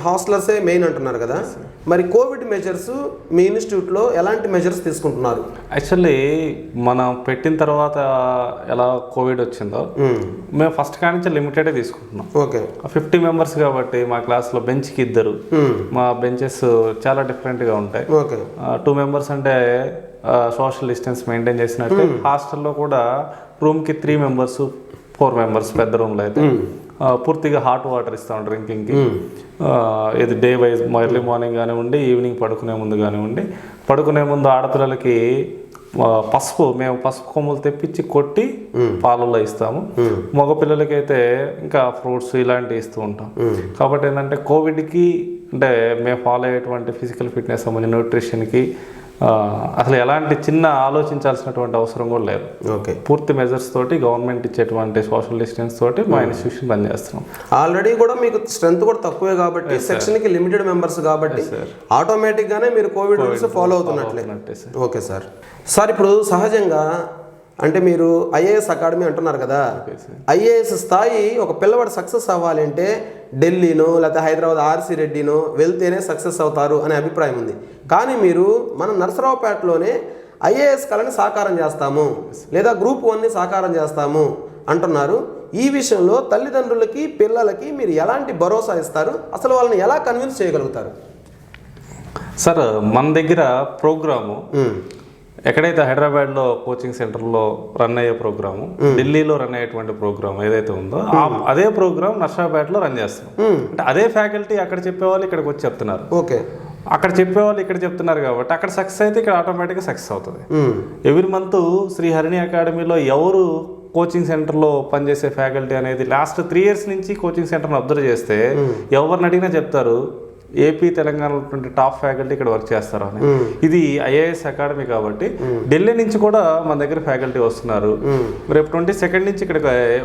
హాస్టలర్సే మెయిన్ అంటున్నారు కదా, మరి కోవిడ్ మెజర్స్ మీ ఇన్స్టిట్యూట్లో ఎలాంటి మెజర్స్ తీసుకుంటున్నారు? యాక్చువల్లీ మనం పెట్టిన తర్వాత ఎలా కోవిడ్ వచ్చిందో మేము ఫస్ట్ కాడి నుంచి లిమిటెడే తీసుకుంటున్నాం. ఓకే. 50 మెంబర్స్ కాబట్టి మా క్లాస్లో బెంచ్కి 2, మా బెంచెస్ చాలా డిఫరెంట్గా ఉంటాయి. ఓకే. 2 మెంబర్స్ అంటే సోషల్ డిస్టెన్స్ మెయింటైన్ చేసినట్టు. హాస్టల్లో కూడా రూమ్కి 3 మెంబర్స్ 4 మెంబర్స్ పెద్ద రూమ్లో అయితే పూర్తిగా హాట్ వాటర్ ఇస్తాం డ్రింకింగ్కి. ఇది డే వైజ్ ఎర్లీ మార్నింగ్ కానివ్వండి, ఈవినింగ్ పడుకునే ముందు కానివ్వండి. పడుకునే ముందు ఆడపిల్లలకి మేము పసుపు కొమ్ములు తెప్పించి కొట్టి పాలల్లో ఇస్తాము. మగపిల్లలకైతే ఇంకా ఫ్రూట్స్ ఇలాంటివి ఇస్తూ ఉంటాం. కాబట్టి ఏంటంటే కోవిడ్కి అంటే మేము ఫాలో అయ్యేటువంటి ఫిజికల్ ఫిట్నెస్ సంబంధించిన న్యూట్రిషన్కి అసలు ఎలాంటి చిన్న ఆలోచించాల్సినటువంటి అవసరం కూడా లేదు. ఓకే. పూర్తి మెజర్స్ తోటి గవర్నమెంట్ ఇచ్చేటువంటి సోషల్ డిస్టెన్స్ తోటి మా ఇన్స్టిట్యూషన్ రన్ చేస్తున్నాం. ఆల్రెడీ కూడా మీకు స్ట్రెంత్ కూడా తక్కువే కాబట్టి సెక్షన్కి లిమిటెడ్ మెంబర్స్ కాబట్టి ఆటోమేటిక్గానే మీరు కోవిడ్ రూల్స్ ఫాలో అవుతున్నట్లే. Okay sir. సార్ ఇప్పుడు సహజంగా అంటే మీరు ఐఏఎస్ అకాడమీ అంటున్నారు కదా, ఐఏఎస్ స్థాయి ఒక పిల్లవాడు సక్సెస్ అవ్వాలి అంటే ఢిల్లీనో లేకపోతే హైదరాబాద్ ఆర్సి రెడ్డినో వెళ్తేనే సక్సెస్ అవుతారు అనే అభిప్రాయం ఉంది. కానీ మీరు మన నరసరావుపేటలోనే ఐఏఎస్ కళని సాకారం చేస్తాము లేదా గ్రూప్ 1ని సాకారం చేస్తాము అంటున్నారు. ఈ విషయంలో తల్లిదండ్రులకి పిల్లలకి మీరు ఎలాంటి భరోసా ఇస్తారు? అసలు వాళ్ళని ఎలా కన్విన్స్ చేయగలుగుతారు? సార్ మన దగ్గర ప్రోగ్రాము ఎక్కడైతే హైదరాబాద్లో కోచింగ్ సెంటర్లో రన్ అయ్యే ప్రోగ్రాము, ఢిల్లీలో రన్ అయ్యేటువంటి ప్రోగ్రామ్ ఏదైతే ఉందో అదే ప్రోగ్రామ్ నర్సాపేటలో రన్ చేస్తాం. అంటే అదే ఫ్యాకల్టీ అక్కడ చెప్పేవాళ్ళు ఇక్కడికి వచ్చి చెప్తున్నారు. ఓకే. అక్కడ చెప్పేవాళ్ళు ఇక్కడ చెప్తున్నారు కాబట్టి అక్కడ సక్సెస్ అయితే ఇక్కడ ఆటోమేటిక్గా సక్సెస్ అవుతుంది. ఎవ్రీ మంత్ శ్రీ హరిణి అకాడమీలో ఎవరు కోచింగ్ సెంటర్లో పనిచేసే ఫ్యాకల్టీ అనేది లాస్ట్ 3 years నుంచి కోచింగ్ సెంటర్ని అబ్జర్వ్ చేస్తే ఎవరిని అడిగినా చెప్తారు ఏపీ తెలంగాణలో టాప్ ఫ్యాకల్టీ ఇక్కడ వర్క్ చేస్తారు అని. ఇది ఐఏఎస్ అకాడమీ కాబట్టి ఢిల్లీ నుంచి కూడా మన దగ్గర ఫ్యాకల్టీ వస్తున్నారు. రేపు 22nd నుంచి ఇక్కడ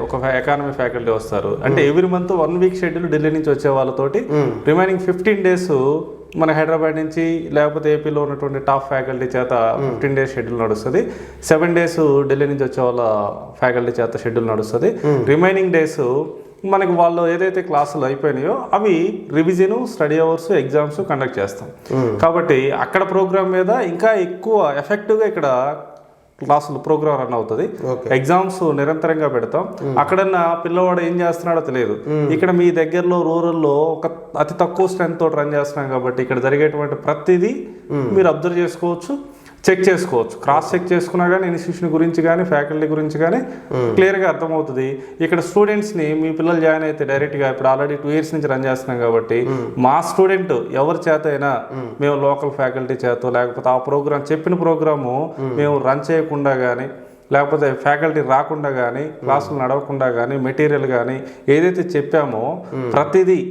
ఒక ఎకానమీ ఫ్యాకల్టీ వస్తారు. అంటే every month 1 week schedule Delhi నుంచి వచ్చే వాళ్ళతోటి రిమైనింగ్ 15 days మన హైదరాబాద్ నుంచి లేకపోతే ఏపీలో ఉన్నటువంటి టాప్ ఫ్యాకల్టీ చేత 15 days షెడ్యూల్ నడుస్తుంది. 7 days ఢిల్లీ నుంచి వచ్చే వాళ్ళ ఫ్యాకల్టీ చేత షెడ్యూల్ నడుస్తుంది. రిమైనింగ్ డేస్ మనకి వాళ్ళు ఏదైతే క్లాసులు అయిపోయినాయో అవి revision, study hours, exams conduct చేస్తాం. కాబట్టి అక్కడ ప్రోగ్రామ్ మీద ఇంకా ఎక్కువ ఎఫెక్టివ్గా ఇక్కడ క్లాసులు ప్రోగ్రామ్ రన్ అవుతుంది. ఎగ్జామ్స్ నిరంతరంగా పెడతాం. అక్కడన్నా పిల్లవాడు ఏం చేస్తున్నాడో తెలియదు. ఇక్కడ మీ దగ్గరలో రూరల్లో ఒక అతి తక్కువ స్ట్రెంత్ తోటి రన్ చేస్తున్నాం కాబట్టి ఇక్కడ జరిగేటువంటి ప్రతిదీ మీరు అబ్జర్వ్ చేసుకోవచ్చు, చెక్ చేసుకోవచ్చు. క్రాస్ చెక్ చేసుకున్నా కానీ ఇన్స్టిట్యూషన్ గురించి కానీ ఫ్యాకల్టీ గురించి కానీ క్లియర్గా అర్థమవుతుంది. ఇక్కడ స్టూడెంట్స్ని మీ పిల్లలు జాయిన్ అయితే డైరెక్ట్గా ఇప్పుడు ఆల్రెడీ 2 years నుంచి రన్ చేస్తున్నాం కాబట్టి మా స్టూడెంట్ ఎవరి చేత అయినా మేము లోకల్ ఫ్యాకల్టీ చేత లేకపోతే ఆ ప్రోగ్రామ్ చెప్పిన ప్రోగ్రాము మేము రన్ చేయకుండా కానీ లేకపోతే ఫ్యాకల్టీ రాకుండా కానీ క్లాసులు నడవకుండా కానీ మెటీరియల్ కానీ ఏదైతే చెప్పామో ప్రతిదీ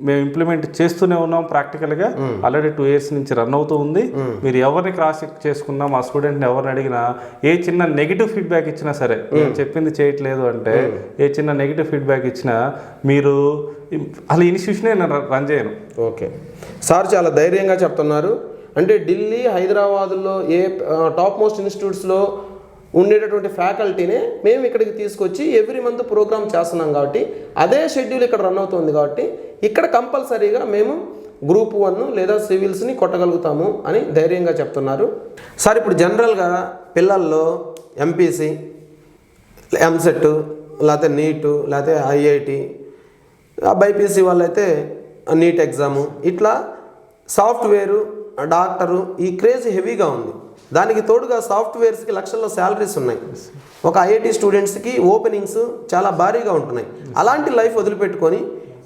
మేము ఇంప్లిమెంట్ చేస్తూనే ఉన్నాం. ప్రాక్టికల్గా ఆల్రెడీ 2 years నుంచి రన్ అవుతూ ఉంది. మీరు ఎవరిని క్రాస్ చెక్ చేసుకున్నా మా స్టూడెంట్ని ఎవరిని అడిగినా ఏ చిన్న నెగిటివ్ ఫీడ్బ్యాక్ ఇచ్చినా సరే, నేను చెప్పింది చేయట్లేదు అంటే ఏ చిన్న నెగిటివ్ ఫీడ్బ్యాక్ ఇచ్చినా మీరు అసలు ఇన్స్టిట్యూషనే నేను రన్ చేయను. ఓకే సార్, చాలా ధైర్యంగా చెప్తున్నారు. అంటే ఢిల్లీ, హైదరాబాదులో ఏ టాప్ మోస్ట్ ఇన్స్టిట్యూట్స్లో ఉండేటటువంటి ఫ్యాకల్టీనే మేము ఇక్కడికి తీసుకొచ్చి ఎవ్రీ మంత్ ప్రోగ్రామ్ చేస్తున్నాం కాబట్టి అదే షెడ్యూల్ ఇక్కడ రన్ అవుతుంది కాబట్టి ఇక్కడ కంపల్సరీగా మేము గ్రూప్ 1 లేదా సివిల్స్ని కొట్టగలుగుతాము అని ధైర్యంగా చెప్తున్నారు. సార్ ఇప్పుడు జనరల్గా పిల్లల్లో ఎంపీసీ, ఎంసెట్ లేకపోతే నీటు లేకపోతే ఐఐటి, బైపీసీ వాళ్ళైతే నీట్ ఎగ్జాము, ఇట్లా సాఫ్ట్వేరు, డాక్టరు ఈ క్రేజ్ హెవీగా ఉంది. దానికి తోడుగా సాఫ్ట్వేర్స్కి లక్షల్లో శాలరీస్ ఉన్నాయి. ఒక ఐఐటి స్టూడెంట్స్కి ఓపెనింగ్స్ చాలా భారీగా ఉంటున్నాయి. అలాంటి లైఫ్ వదిలిపెట్టుకొని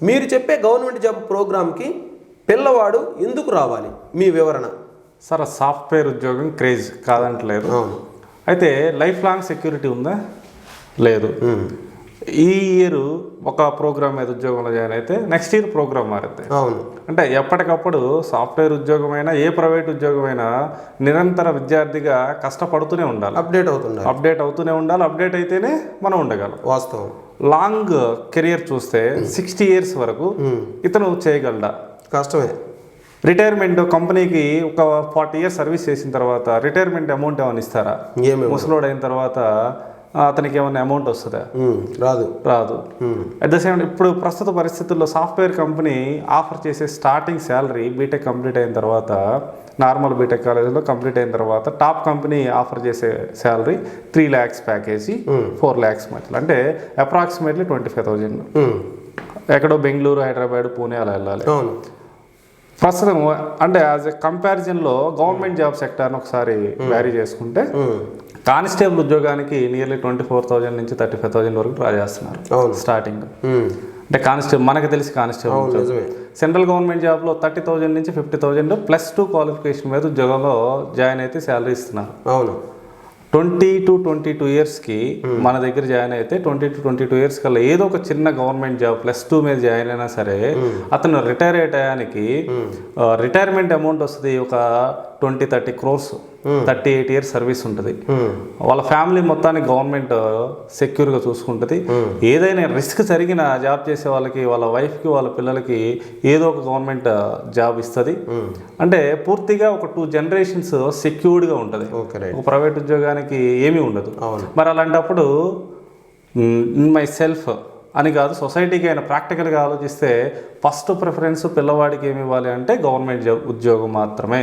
మీరు చెప్పే గవర్నమెంట్ జాబ్ ప్రోగ్రామ్కి పిల్లవాడు ఎందుకు రావాలి? మీ వివరణ. సార్ సాఫ్ట్వేర్ ఉద్యోగం క్రేజ్ కాదంటలేదు. అయితే లైఫ్ లాంగ్ సెక్యూరిటీ ఉందా? లేదు. ఈ ఇయర్ ఒక ప్రోగ్రామ్ మీద ఉద్యోగంలో జాయిన్ అయితే నెక్స్ట్ ఇయర్ ప్రోగ్రామ్ మారుద్ది. అవును. అంటే ఎప్పటికప్పుడు సాఫ్ట్వేర్ ఉద్యోగమైనా ఏ ప్రైవేట్ ఉద్యోగమైనా నిరంతర విద్యార్థిగా కష్టపడుతూనే ఉండాలి, అప్డేట్ అవుతూనే ఉండాలి. అప్డేట్ అయితేనే మనం ఉండగలం. వాస్తవం. లాంగ్ కెరియర్ చూస్తే 60 years వరకు ఇతను చేయగలడా? కష్టమే. రిటైర్మెంట్ కంపెనీకి ఒక 40 years సర్వీస్ చేసిన తర్వాత రిటైర్మెంట్ అమౌంట్ ఏమైనా ఇస్తారా? ముసలోడు అయిన తర్వాత అతనికి ఏమైనా అమౌంట్ వస్తుందా? రాదు. అట్ ద సేమ్ ఇప్పుడు ప్రస్తుత పరిస్థితుల్లో సాఫ్ట్వేర్ కంపెనీ ఆఫర్ చేసే స్టార్టింగ్ శాలరీ బీటెక్ కంప్లీట్ అయిన తర్వాత, నార్మల్ బీటెక్ కాలేజీలో కంప్లీట్ అయిన తర్వాత టాప్ కంపెనీ ఆఫర్ చేసే శాలరీ 3 lakhs ప్యాకేజీ 4 lakhs మధ్యలో, అంటే అప్రాక్సిమేట్లీ 25,000. ఎక్కడో బెంగళూరు, హైదరాబాద్, పూణే అలా వెళ్ళాలి. ప్రస్తుతం అంటే యాజ్ ఎ కంపారిజన్లో గవర్నమెంట్ జాబ్ సెక్టార్ని ఒకసారి వ్యారీ చేసుకుంటే కానిస్టేబుల్ ఉద్యోగానికి నియర్లీ 24,000 నుంచి 35,000 వరకు డ్రా చేస్తున్నారు స్టార్టింగ్. అంటే కానిస్టేబుల్ మనకు తెలిసి కానిస్టేబుల్ సెంట్రల్ గవర్నమెంట్ జాబ్లో 30,000 నుంచి 50,000 +2 క్వాలిఫికేషన్ మీద ఉద్యోగంలో జాయిన్ అయితే శాలరీ ఇస్తున్నారు. 20 to 22 ఇయర్స్కి మన దగ్గర జాయిన్ అయితే 20 to 22 ఇయర్స్ కల్లా ఏదో ఒక చిన్న గవర్నమెంట్ జాబ్ +2 మీద జాయిన్ అయినా సరే అతను రిటైర్ అయ్యే టయానికి రిటైర్మెంట్ అమౌంట్ వస్తుంది ఒక 20-30 crores. 38 years సర్వీస్ ఉంటుంది. వాళ్ళ ఫ్యామిలీ మొత్తాన్ని గవర్నమెంట్ సెక్యూర్గా చూసుకుంటుంది. ఏదైనా రిస్క్ జరిగిన జాబ్ చేసే వాళ్ళకి, వాళ్ళ వైఫ్కి, వాళ్ళ పిల్లలకి ఏదో ఒక గవర్నమెంట్ జాబ్ ఇస్తుంది. అంటే పూర్తిగా ఒక 2 generations సెక్యూర్డ్గా ఉంటుంది. ఒక ప్రైవేట్ ఉద్యోగానికి ఏమీ ఉండదు. మరి అలాంటప్పుడు మై సెల్ఫ్ అని కాదు, సొసైటీకి అయినా ప్రాక్టికల్గా ఆలోచిస్తే ఫస్ట్ ప్రిఫరెన్స్ పిల్లవాడికి ఏమి ఇవ్వాలి అంటే గవర్నమెంట్ జాబ్ ఉద్యోగం మాత్రమే.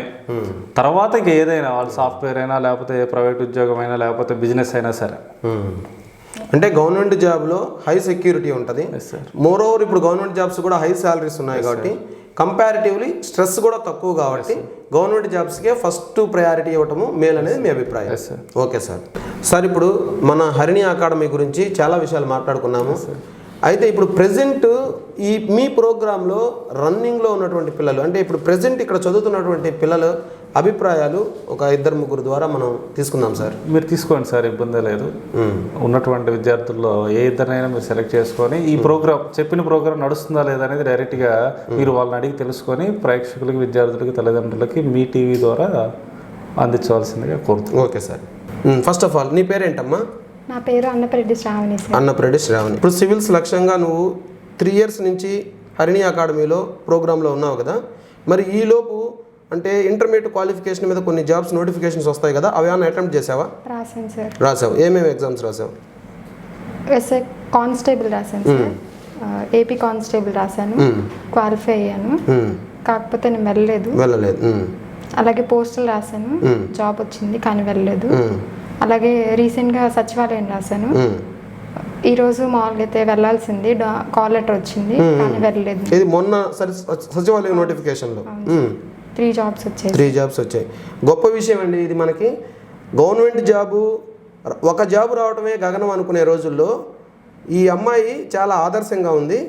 తర్వాత ఏదైనా వాళ్ళు సాఫ్ట్వేర్ అయినా, లేకపోతే ప్రైవేట్ ఉద్యోగం అయినా, లేకపోతే బిజినెస్ అయినా సరే. అంటే గవర్నమెంట్ జాబ్లో హై సెక్యూరిటీ ఉంటుంది. మోర్ ఓవర్ ఇప్పుడు గవర్నమెంట్ జాబ్స్ కూడా హై శాలరీస్ ఉన్నాయి కాబట్టి కంపారిటివ్లీ స్ట్రెస్ కూడా తక్కువ కాబట్టి గవర్నమెంట్ జాబ్స్కే ఫస్ట్ ప్రయారిటీ ఇవ్వటము మేలు అనేది మీ అభిప్రాయం. ఓకే సార్ ఇప్పుడు మన హరిణి అకాడమీ గురించి చాలా విషయాలు మాట్లాడుకున్నాము. అయితే ఇప్పుడు ప్రెజెంట్ ఈ మీ ప్రోగ్రాంలో రన్నింగ్లో ఉన్నటువంటి పిల్లలు, అంటే ఇప్పుడు ప్రెజెంట్ ఇక్కడ చదువుతున్నటువంటి పిల్లలు అభిప్రాయాలు ఒక 2-3 ద్వారా మనం తీసుకుందాం సార్. మీరు తీసుకోండి సార్, ఇబ్బంది లేదు. ఉన్నటువంటి విద్యార్థుల్లో ఏ ఇద్దరినైనా మీరు సెలెక్ట్ చేసుకొని ఈ ప్రోగ్రామ్, చెప్పిన ప్రోగ్రామ్ నడుస్తుందా లేదా అనేది డైరెక్ట్గా మీరు వాళ్ళని అడిగి తెలుసుకొని ప్రేక్షకులకి, విద్యార్థులకి, తల్లిదండ్రులకి మీ టీవీ ద్వారా అందించవలసిందిగా కోరుతున్నాను. Okay sir. First of all నీ పేరేంటమ్మా? నా పేరు అన్నప్రెడ్డి శ్రావణి. అన్నప్రెడ్డి శ్రావణి. ఇప్పుడు సివిల్స్ లక్ష్యంగా నువ్వు 3 years నుంచి హరిణి అకాడమీలో ప్రోగ్రాంలో ఉన్నావు కదా, మరి ఈలోపు అంటే ఇంటర్మీడియట్ క్వాలిఫికేషన్ మీద కొన్ని జాబ్స్ నోటిఫికేషన్స్ వస్తాయి కదా, అవి ఏమైనా అటెంప్ట్ చేసావా? రాశాను సార్. రాసావు? ఏమేమి ఎగ్జామ్స్ రాసావు? ఎస్ఐ కానిస్టేబుల్ రాశాను సార్, ఏపీ కానిస్టేబుల్ రాశాను, క్వాలిఫై అయ్యాను. కాకపోతే నేను వెళ్ళలేదు. అలాగే పోస్టల్ రాశాను, జాబ్ వచ్చింది కానీ వెళ్ళలేదు. అలాగే రీసెంట్గా సచివాలయం రాశాను. ఈరోజు మామూలుగా అయితే వెళ్ళాల్సింది, కాల్ లెటర్ వచ్చింది కానీ వెళ్ళలేదు. ఇది మొన్న సచివాలయం నోటిఫికేషన్లో 3 jobs వచ్చాయి. గొప్ప విషయం అండి ఇది. మనకి గవర్నమెంట్ జాబు, ఒక జాబు రావడమే గగనం అనుకునే రోజుల్లో ఈ అమ్మాయి చాలా ఆదర్శంగా ఉంది.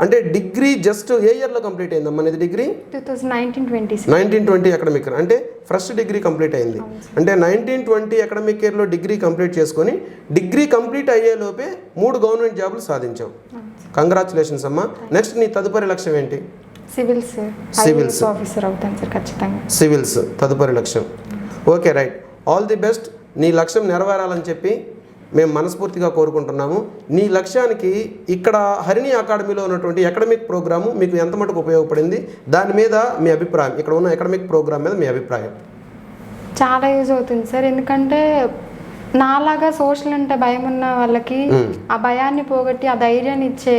అంటే డిగ్రీ జస్ట్ ఏ ఇయర్లో కంప్లీట్ అయిందమ్మా ఇది? డిగ్రీ 1920 అకాడమిక్, అంటే ఫ్రెష్ డిగ్రీ కంప్లీట్ అయింది. అంటే 1920 అకాడమిక్ ఇయర్లో డిగ్రీ కంప్లీట్ చేసుకొని డిగ్రీ కంప్లీట్ అయ్యేలోపే 3 గవర్నమెంట్ జాబులు సాధించావు. కంగ్రాచులేషన్స్ అమ్మా. నెక్స్ట్ నీ తదుపరి లక్ష్యం ఏంటి? సివిల్స్ ఆఫీసర్ అవుతాను సార్ ఖచ్చితంగా. సివిల్స్ తదుపరి లక్ష్యం. Okay right, all the best. నీ లక్ష్యం నెరవేరాలని చెప్పి మేము మనస్ఫూర్తిగా కోరుకుంటున్నాము. నీ లక్ష్యానికి ఇక్కడ హరిణి అకాడమీలో ఉన్నటువంటి అకాడమిక్ ప్రోగ్రాము మీకు ఎంత మటుకు ఉపయోగపడింది, దాని మీద మీ అభిప్రాయం, ఇక్కడ ఉన్న అకాడమిక్ ప్రోగ్రామ్ మీద మీ అభిప్రాయం? చాలా యూజ్ అవుతుంది సార్. ఎందుకంటే నాలాగా సోషల్ అంటే భయం ఉన్న వాళ్ళకి ఆ భయాన్ని పోగొట్టి ఆ ధైర్యాన్ని ఇచ్చే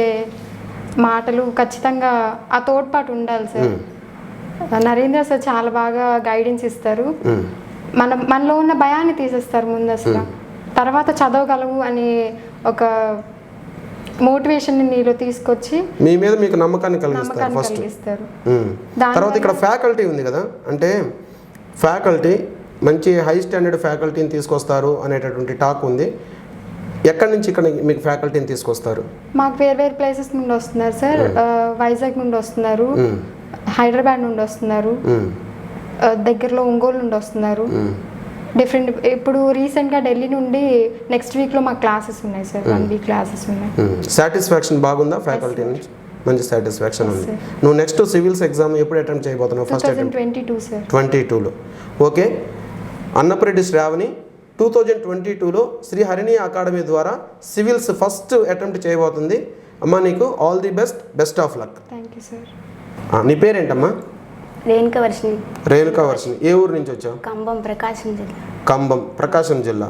మాటలు ఖచ్చితంగా, ఆ తోడ్పాటు ఉండాలి సార్. నరేంద్ర సార్ చాలా బాగా గైడెన్స్ ఇస్తారు. మనలో ఉన్న భయాన్ని తీసేస్తారు ముందు అసలు, తర్వాత చదవగలవు అని ఒక మోటివేషన్ నీలో తీసుకొచ్చి మీ మీద మీకు నమ్మకాన్ని కలిగిస్తారు. తర్వాత ఇక్కడ ఫ్యాకల్టీ ఉంది కదా, అంటే ఫ్యాకల్టీ మంచి హై స్టాండర్డ్ ఫ్యాకల్టీని తీసుకొస్తారు అనేటటువంటి టాక్ ఉంది. ఎక్కడి నుంచి ఇక్కడ మీకు ఫ్యాకల్టీని తీసుకొస్తారు? మాకు వేరే ప్లేసెస్ నుండి వస్తున్నారు సార్. వైజాగ్ నుండి వస్తున్నారు, హైదరాబాద్ నుండి వస్తున్నారు, దగ్గరలో ఒంగోలు నుండి వస్తున్నారు. డిఫరెంట్. ఇప్పుడు రీసెంట్గా ఢిల్లీ నుండి నెక్స్ట్ వీక్లో మాకు క్లాసెస్ ఉన్నాయి సార్, 1 week క్లాసెస్ ఉన్నాయి. సాటిస్ఫాక్షన్ బాగుందా ఫ్యాకల్టీ నుంచి? మంచి సాటిస్ఫాక్షన్ ఉంది. నువ్వు నెక్స్ట్ సివిల్స్ ఎగ్జామ్ ఎప్పుడు అటెంప్ట్ చేయబోతున్నావు? First 2022 sir. 22లో. ఓకే, అన్నప్రెడ్డి శ్రావణి 2022లో శ్రీ హరిణి అకాడమీ ద్వారా సివిల్స్ ఫస్ట్ అటెంప్ట్ చేయబోతుంది. అమ్మా నీకు all the best of luck. Thank you sir. నీ పేరేంటమ్మా? రేణుకా వర్షిని. ఏ ఊరు నుంచి వచ్చావు? కంబం, ప్రకాశం జిల్లా. కంబం, ప్రకాశం జిల్లా.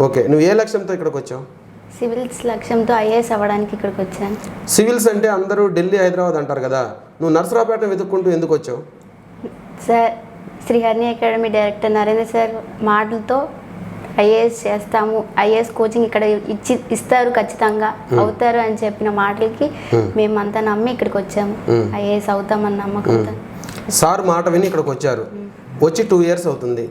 ఓకే, నువ్వు ఏ లక్ష్యంతో ఇక్కడికి వచ్చావు? సివిల్స్ లక్ష్యంతో ఐఏఎస్ అవ్వడానికి ఇక్కడికి వచ్చాను. సివిల్స్ అంటే అందరూ ఢిల్లీ హైదరాబాద్ అంటారు కదా, నువ్వు నర్సరావుపేట వెతుక్కుంటూ ఎందుకు వచ్చావు? Sir Sriharini academy director Narendra sir మాటలతో ఐఏఎస్ చేస్తాము, ఐఏఎస్ కోచింగ్ ఇక్కడ ఇస్తారు, ఖచ్చితంగా అవుతారు అని చెప్పిన మాటలకి మేమంతా నమ్మి ఇక్కడికి వచ్చాము. ఐఏఎస్ అవుతామని నమ్మకంతో. సార్ మాట విని ఇక్కడికి వచ్చారు, వచ్చి 2 years అవుతుంది.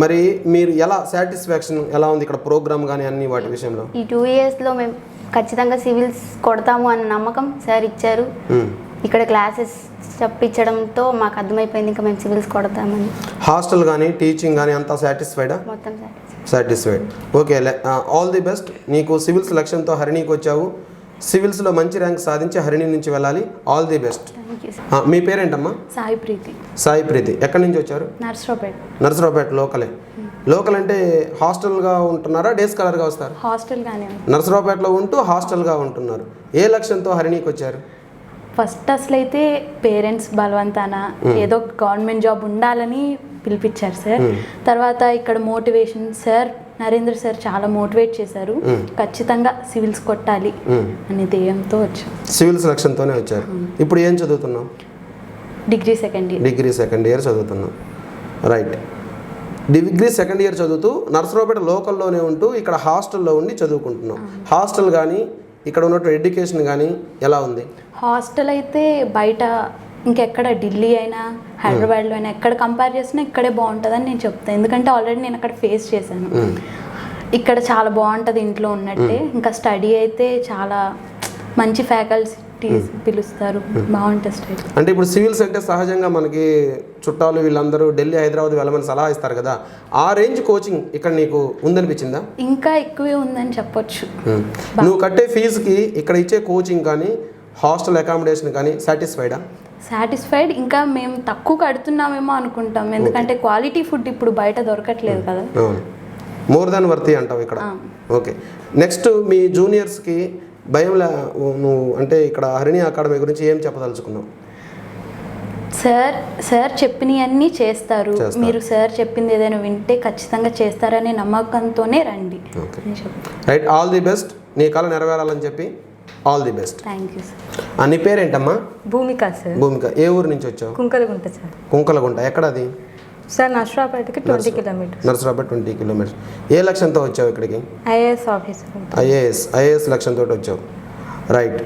మరి మీరు ఎలా సాటిస్ఫాక్షన్ ఎలా ఉంది ఇక్కడ ప్రోగ్రామ్ కానీ అన్ని వాటి విషయంలో? ఈ 2 yearsలో మేము ఖచ్చితంగా సివిల్స్ కొడతాము అన్న నమ్మకం సార్ ఇచ్చారు. ఇక్కడ క్లాసెస్ చెప్పించడంతో మాకు అర్థమైపోయింది ఇంకా మేము సివిల్స్ కొడతామని. హాస్టల్ కానీ టీచింగ్ కానీ అంతా సాటిస్ఫైడా? మొత్తం satisfied. Okay, all the best. నీకు సివిల్స్ లక్ష్యంతో హరిణికి వచ్చావు, సివిల్స్లో మంచి ర్యాంక్ సాధించి హరిణి నుంచి వెళ్ళాలి. All the best. Thank you sir. మీ పేరేంటమ్మా? సాయి ప్రీతి, సాయి ప్రీతి. ఎక్కడి నుంచి వచ్చారు? నర్సరావుపేట. నర్సరావుపేట లోకలే. లోకల్ అంటే హాస్టల్గా ఉంటున్నారా, డేస్ స్కాలర్గా వస్తారు? హాస్టల్గానే. నర్సరావుపేటలో ఉంటూ హాస్టల్గా ఉంటున్నారు. ఏ లక్ష్యంతో హరిణికి వచ్చారు? ఫస్ట్ అసలు అయితే పేరెంట్స్ బలవంతాన ఏదో గవర్నమెంట్ జాబ్ ఉండాలని పిలిపించారు సార్. తర్వాత ఇక్కడ మోటివేషన్ సార్ నరేంద్ర సార్ చాలా మోటివేట్ చేశారు, ఖచ్చితంగా సివిల్స్ కొట్టాలి అనే ధ్యేయంతో వచ్చాం. సివిల్స్ లక్ష్యంతోనే వచ్చారు. ఇప్పుడు ఏం చదువుతున్నావు? Degree second year. Degree second year చదువుతున్నావు. రైట్. డిగ్రీ సెకండ్ ఇయర్ చదువుతూ నర్సరావుపేట లోకల్లోనే ఉంటూ ఇక్కడ హాస్టల్లో ఉండి చదువుకుంటున్నావు. హాస్టల్ కానీ ఇక్కడ ఉన్నట్టు ఎడ్యుకేషన్ కానీ ఎలా ఉంది? హాస్టల్ అయితే బయట ఇంకెక్కడ ఢిల్లీ అయినా హైదరాబాద్లో అయినా ఎక్కడ కంపేర్ చేసినా ఇక్కడే బాగుంటుందని నేను చెప్తాను. ఎందుకంటే ఆల్రెడీ నేను అక్కడ ఫేస్ చేశాను. ఇక్కడ చాలా బాగుంటుంది ఇంట్లో ఉన్నట్టే. ఇంకా స్టడీ అయితే చాలా మంచి ఫ్యాకల్టీస్ పిలుస్తారు, బాగుంటుంది స్టడీ. అంటే ఇప్పుడు సివిల్స్ అంటే సహజంగా మనకి చుట్టాలు వీళ్ళందరూ ఢిల్లీ హైదరాబాద్ వెళ్ళమని సలహా ఇస్తారు కదా, ఆ రేంజ్ కోచింగ్ ఇక్కడ నీకు ఉందనిపించిందా? ఇంకా ఎక్కువే ఉందని చెప్పొచ్చు. నువ్వు కట్టే ఫీజుకి ఇక్కడ ఇచ్చే కోచింగ్ కానీ హాస్టల్ అకామిడేషన్ కానీ సాటిస్ఫైడా? సాటిస్ఫైడ్. ఇంకా మేము తక్కువ కడుతున్నామేమో అనుకుంటాం, ఎందుకంటే క్వాలిటీ ఫుడ్ ఇప్పుడు బయట దొరకట్లేదు కదా. మోర్ దాన్ వర్తీ అంటావు ఇక్కడ. ఓకే, నెక్స్ట్ మీ జూనియర్స్కి భయం నువ్వు అంటే ఇక్కడ హరిణి అకాడమీ గురించి ఏం చెప్పదలుచుకున్నావు? సార్ చెప్పినవన్నీ చేస్తారు. మీరు సార్ చెప్పింది ఏదైనా వింటే ఖచ్చితంగా చేస్తారనే నమ్మకంతోనే రండి. Right, all the best. నీ కళ నెరవేరాలని చెప్పి all the best. Thank you sir. నీ పేరేంటమ్మా? భూమిక సార్. భూమిక. ఏ ఊరు నుంచి వచ్చావు? కుంకలగుంట సార్. కుంకలగుంట ఎక్కడ అది? సార్ నర్సరావుపేటకి 20 kilometers. నర్సరావుపేట 20 kilometers. ఏ లక్ష్యంతో వచ్చావు ఇక్కడికి? IAS officer. ఐఏఎస్ లక్ష్యంతో వచ్చావు. రైట్.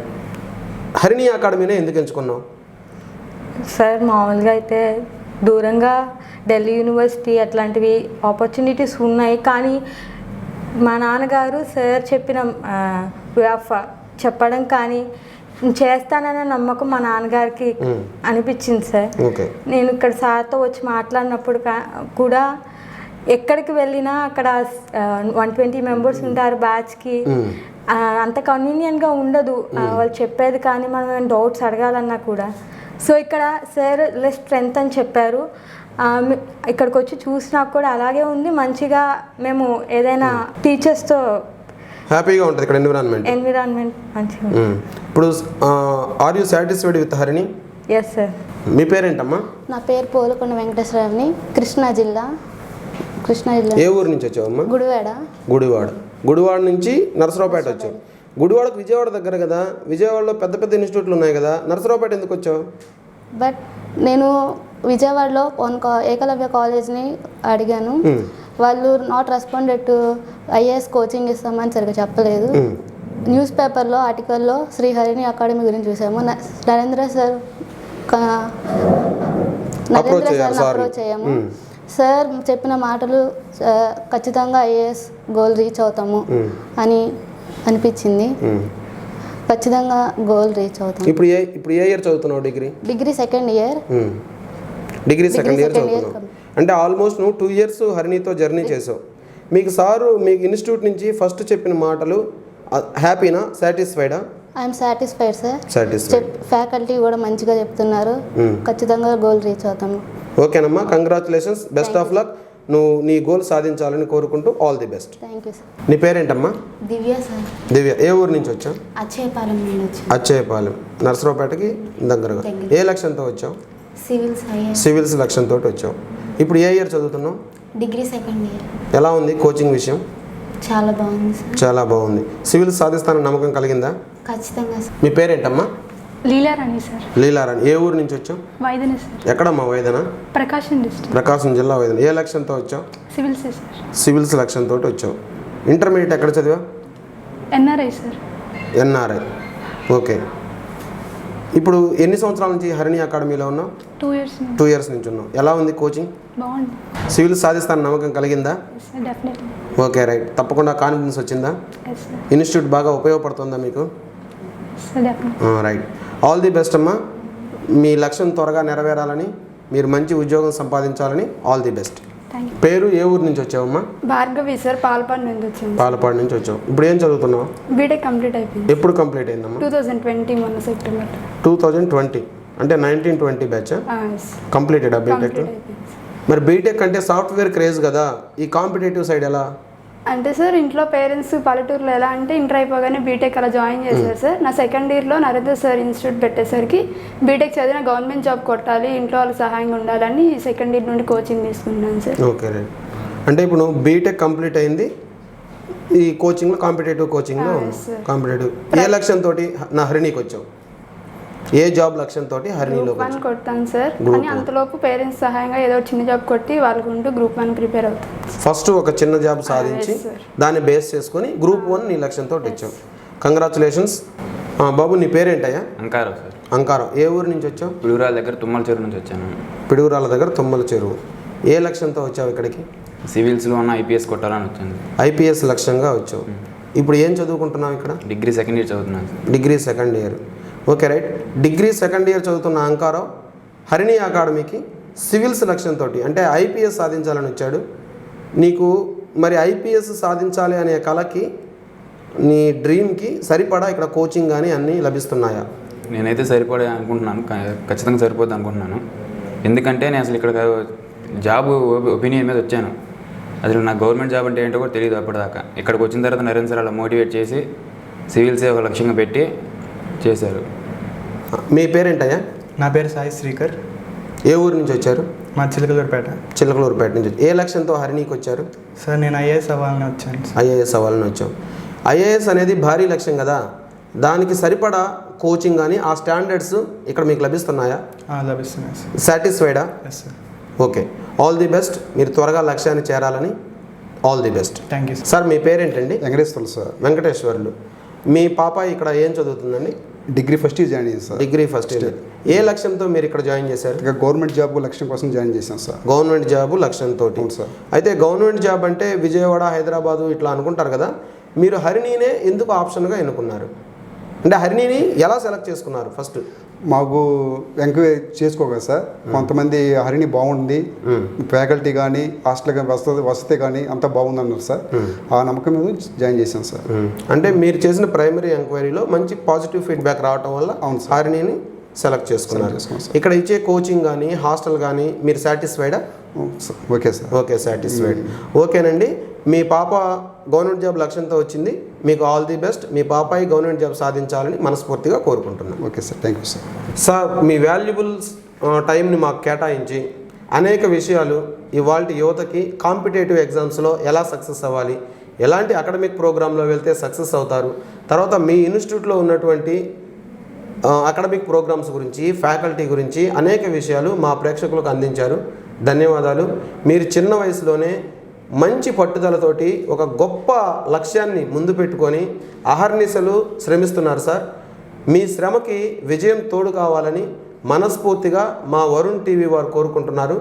హరిణి అకాడమీనే ఎందుకు ఎంచుకున్నావు? సార్ మామూలుగా అయితే దూరంగా ఢిల్లీ యూనివర్సిటీ అట్లాంటివి ఆపర్చునిటీస్ ఉన్నాయి, కానీ మా నాన్నగారు సార్ చెప్పిన చెప్పడం కానీ చేస్తాననే నమ్మకం మా నాన్నగారికి అనిపించింది సార్. నేను ఇక్కడ సార్తో వచ్చి మాట్లాడినప్పుడు కూడా ఎక్కడికి వెళ్ళినా అక్కడ 120 members ఉంటారు బ్యాచ్కి, అంత కన్వీనియంట్గా ఉండదు వాళ్ళు చెప్పేది, కానీ మనం డౌట్స్ అడగాలన్నా కూడా. సో ఇక్కడ సార్ స్ట్రెంగ్త్ అని చెప్పారు. ఇక్కడికి వచ్చి చూసినా కూడా అలాగే ఉంది, మంచిగా మేము ఏదైనా టీచర్స్తో హ్యాపీగా ఉంటుంది ఇక్కడ ఎన్విరాన్మెంట్ మంచిగా. ఇప్పుడు are you satisfied with Harini? Yes sir. మీ పేరేంటమ్మా? నా పేరు పోలకొండ వెంకటేశ్వరరావుని, కృష్ణా జిల్లా. ఏ ఊరు నుంచి వచ్చావమ్మా? గుడివాడ. గుడివాడ నుంచి నర్సరావుపేట వచ్చావు. గుడివాడకు విజయవాడ దగ్గర కదా, విజయవాడలో పెద్ద పెద్ద ఇన్స్టిట్యూట్లు ఉన్నాయి కదా, నర్సరావుపేట ఎందుకు వచ్చావు? బట్ నేను విజయవాడలో ఏకలవ్య కాలేజ్ని అడిగాను, వాళ్ళు not responded to IAS coaching ఇస్తామని సరిగ్గా చెప్పలేదు. న్యూస్ పేపర్లో ఆర్టికల్లో శ్రీహరిణి అకాడమీ గురించి చూసాము. నరేంద్ర సార్ అప్రోచ్ అయ్యాము. సార్ చెప్పిన మాటలు ఖచ్చితంగా ఐఏఎస్ గోల్ రీచ్ అవుతాము అని అనిపించింది. ఖచ్చితంగా గోల్ రీచ్ అవుతాం. ఇప్పుడు ఏ ఇయర్ చదువుతున్నావు? డిగ్రీ సెకండ్ ఇయర్ చదువుతున్నావు. అంటే ఆల్మోస్ట్ నువ్వు 2 years హరిణితో జర్నీ చేసావు. మీకు సారు మీకు ఇన్స్టిట్యూట్ నుంచి ఫస్ట్ చెప్పిన మాటలు హ్యాపీనా, సాటిస్ఫైడా? I'm satisfied sir. ఫ్యాకల్టీ కూడా మంచిగా చెప్తున్నారు, ఖచ్చితంగా గోల్ రీచ్ అవుతాము. ఓకేనమ్మా, కంగ్రాచులేషన్స్, బెస్ట్ ఆఫ్ లక్. నువ్వు నీ గోల్ సాధించాలని కోరుకుంటూ all the best. Thank you sir. నీ పేరేంటమ్మా? దివ్య సార్. దివ్య. ఏ ఊరు నుంచి వచ్చావు? అచ్చేయపాలెం. నర్సరావుపేటకి దగ్గరగా. ఏ లక్ష్యంతో వచ్చావు? సివిల్స్ లక్ష్యంతో వచ్చావు. ఇప్పుడు ఏ ఇయర్ చదువుతున్నావు? Degree second year. ఎలా ఉంది కోచింగ్ విషయం? చాలా బాగుంది సార్. చాలా బాగుంది. సివిల్స్ సాధిస్తానని నమ్మకం కలిగిందా? ఖచ్చితంగా సార్. మీ పేరేంటమ్మా? లీలారాణి సార్. లీలారాణి. ఏ ఊరు నుంచి వచ్చావు? వైద్యని సార్. ఎక్కడమ్మా వైదన? ప్రకాశం డిస్ట్రిక్ట్. ప్రకాశం జిల్లా వైదన. ఏ లక్ష్యంతో వచ్చావు? సివిల్సే సార్. సివిల్స్ లక్ష్యంతో వచ్చావు. ఇంటర్మీడియట్ ఎక్కడ చదివా? NRI sir. ఎన్ఆర్ఐ. ఓకే. ఇప్పుడు ఎన్ని సంవత్సరాల నుంచి హరిణి అకాడమీలో ఉన్నావు? 2 years. 2 years నుంచి ఉన్నావు. ఎలా ఉంది కోచింగ్? బాగుంది సివిల్స్ సాధిస్తానని నమ్మకం కలిగిందా? సార్. డెఫినెట్లీ. Okay, right. తప్పకుండా కాన్ఫిడెన్స్ వచ్చిందా? Yes sir. ఇన్స్టిట్యూట్ బాగా ఉపయోగపడుతుందా మీకు? Sir definitely. Right. All the best అమ్మా. మీ లక్ష్యం త్వరగా నెరవేరాలని, మీరు మంచి ఉద్యోగం సంపాదించాలని all the best. Thank you. పేరు? ఏ ఊరు నుంచి వచ్చావమ్మా? భార్గవి సార్. పాలపాడు నుంచి వచ్చాను. పాలపాడు నుంచి వచ్చావు. ఇప్పుడు ఏం చదువుతున్నావు? బీటెక్ కంప్లీట్ అయిపోయింది. ఎప్పుడు కంప్లీట్ అయిందమ్మా? 2020 మొన్న సెప్టెంబర్. 2020 అంటే 1920 బ్యాచ్ కంప్లీటెడ్ బీటెక్. కంప్లీట్ అయిపోయింది. మరి బీటెక్ అంటే సాఫ్ట్వేర్ క్రేజ్ కదా, ఈ కాంపిటేటివ్ సైడ్ ఎలా? అంటే సార్ ఇంట్లో పేరెంట్స్ పల్లెటూరులో ఎలా అంటే ఇంటర్ అయిపోగానే బీటెక్ అలా జాయిన్ చేశారు సార్. నా సెకండ్ ఇయర్లో నరేంద్ర సార్ ఇన్స్టిట్యూట్ పెట్టేసరికి బీటెక్ చదివిన గవర్నమెంట్ జాబ్ కొట్టాలి, ఇంట్లో వాళ్ళ సహాయంగా ఉండాలని సెకండ్ ఇయర్ నుండి కోచింగ్ తీసుకున్నాను సార్. Okay, right. అంటే ఇప్పుడు బీటెక్ కంప్లీట్ అయింది, ఈ కోచింగ్లో కాంపిటేటివ్ కోచింగ్లో కాంపిటేటివ్. ఏ లక్ష్యంతో నా హరిణికి వచ్చావు? ఏ జాబ్ లక్ష్యంతో హరిణిలో? గ్రూప్ 1 కొడతాను సార్. కానీ అంతలోపు పేరెంట్స్ సహాయంగా ఏదో చిన్న జాబ్ కొట్టి వాళ్ళకుంటూ గ్రూప్ 1 ప్రిపేర్ అవుతాను. ఫస్ట్ ఒక చిన్న జాబ్ సాధించి దాన్ని బేస్ చేసుకొని గ్రూప్ 1 నీ లక్ష్యంతో వచ్చావు. కంగ్రాచులేషన్స్. బాబు నీ పేరేంటయ్యా? అంకారం సార్. అంకారం. ఏ ఊరు నుంచి వచ్చావు? పిడుగురాల దగ్గర తుమ్మల చెరువు నుంచి వచ్చాను. పిడుగురాల దగ్గర తుమ్మల చెరువు. ఏ లక్ష్యంతో వచ్చావు ఇక్కడికి? సివిల్స్లో ఉన్న ఐపీఎస్ కొట్టాలని వచ్చాను. ఐపీఎస్ లక్ష్యంగా వచ్చావు. ఇప్పుడు ఏం చదువుకుంటున్నావు ఇక్కడ? డిగ్రీ సెకండ్ ఇయర్ చదువుతున్నాను sir. Degree second year. Okay, right. Degree second year చదువుతున్న అంకారావు హరిణి అకాడమీకి సివిల్స్ లక్ష్యంతో అంటే ఐపీఎస్ సాధించాలని వచ్చాడు. నీకు మరి ఐపీఎస్ సాధించాలి అనే కళకి, నీ డ్రీమ్కి సరిపడా ఇక్కడ కోచింగ్ కానీ అన్నీ లభిస్తున్నాయా? నేనైతే సరిపడే అనుకుంటున్నాను, ఖచ్చితంగా సరిపోద్ది అనుకుంటున్నాను. ఎందుకంటే నేను అసలు ఇక్కడ జాబ్ ఒపీనియన్ మీద వచ్చాను. అసలు నాకు గవర్నమెంట్ జాబ్ అంటే ఏంటో కూడా తెలియదు అప్పటిదాకా. ఇక్కడికి వచ్చిన తర్వాత నరేంద్ర సార్ అలా మోటివేట్ చేసి సివిల్సే ఒక లక్ష్యంగా పెట్టి చేశారు. మీ పేరేంటయ్యా? నా పేరు సాయి శ్రీకర్. ఏ ఊరు నుంచి వచ్చారు? మా చిలకలూరుపేట. చిలకలూరుపేట నుంచి. ఏ లక్ష్యంతో హరిణికి వచ్చారు? సార్ నేను ఐఏఎస్ అవ్వాలని వచ్చాను సార్. ఐఏఎస్ అవ్వాలని వచ్చాం. ఐఏఎస్ అనేది భారీ లక్ష్యం కదా, దానికి సరిపడా కోచింగ్ కానీ ఆ స్టాండర్డ్స్ ఇక్కడ మీకు లభిస్తున్నాయా? లభిస్తున్నాయి సార్. సాటిస్ఫైడా? Yes sir. Okay, all the best. మీరు త్వరగా లక్ష్యాన్ని చేరాలని all the best. Thank you sir. Sir మీ పేరేంటండి? వెంకటేశ్వర్లు సార్. వెంకటేశ్వర్లు. మీ పాప ఇక్కడ ఏం చదువుతుందండి? డిగ్రీ ఫస్ట్ ఇయర్ జాయిన్ అయ్యింది సార్. Degree first year. ఏ లక్ష్యంతో మీరు ఇక్కడ జాయిన్ చేశారు? ఇక గవర్నమెంట్ జాబ్ లక్ష్యం కోసం జాయిన్ చేశాం సార్. గవర్నమెంట్ జాబ్ లక్ష్యంతో. అవును సార్. అయితే గవర్నమెంట్ జాబ్ అంటే విజయవాడ, హైదరాబాదు ఇట్లా అనుకుంటారు కదా, మీరు హరిణినే ఎందుకు ఆప్షన్గా ఎన్నుకున్నారు? అంటే హరిణిని ఎలా సెలెక్ట్ చేసుకున్నారు? ఫస్ట్ మాకు ఎంక్వైరీ చేసుకోగలరు సార్. కొంతమంది హరిణి బాగుంది, ఫ్యాకల్టీ కానీ హాస్టల్ కానీ వసతి కానీ అంతా బాగుంది అన్నారు సార్. ఆ నమ్మకం మీద జాయిన్ చేశాం సార్. అంటే మీరు చేసిన ప్రైమరీ ఎంక్వైరీలో మంచి పాజిటివ్ ఫీడ్బ్యాక్ రావడం వల్ల హరిణిని సెలెక్ట్ చేసుకున్నారు. ఇక్కడ ఇచ్చే కోచింగ్ కానీ హాస్టల్ కానీ మీరు సాటిస్ఫైడా? Okay sir. Okay, satisfied. ఓకేనండి. మీ పాప గవర్నమెంట్ జాబ్ లక్ష్యంతో వచ్చింది. మీకు ఆల్ ది బెస్ట్. మీ పాపాయి గవర్నమెంట్ జాబ్ సాధించాలని మనస్ఫూర్తిగా కోరుకుంటున్నాను. Okay sir. Thank you sir. Sir me valuables టైంని మాకు కేటాయించి అనేక విషయాలు ఇవాళ యువతకి కాంపిటేటివ్ ఎగ్జామ్స్లో ఎలా సక్సెస్ అవ్వాలి, ఎలాంటి అకాడమిక్ ప్రోగ్రాంలో వెళ్తే సక్సెస్ అవుతారు, తర్వాత మీ ఇన్స్టిట్యూట్లో ఉన్నటువంటి అకాడమిక్ ప్రోగ్రామ్స్ గురించి, ఫ్యాకల్టీ గురించి అనేక విషయాలు మా ప్రేక్షకులకు అందించారు. ధన్యవాదాలు. మీరు చిన్న వయసులోనే మంచి పట్టుదలతోటి ఒక గొప్ప లక్ష్యాన్ని ముందు పెట్టుకొని అహర్నిశలు శ్రమిస్తున్నారు సార్. మీ శ్రమకి విజయం తోడు కావాలని మనస్ఫూర్తిగా మా వరుణ్ టీవీ వారు కోరుకుంటున్నారు.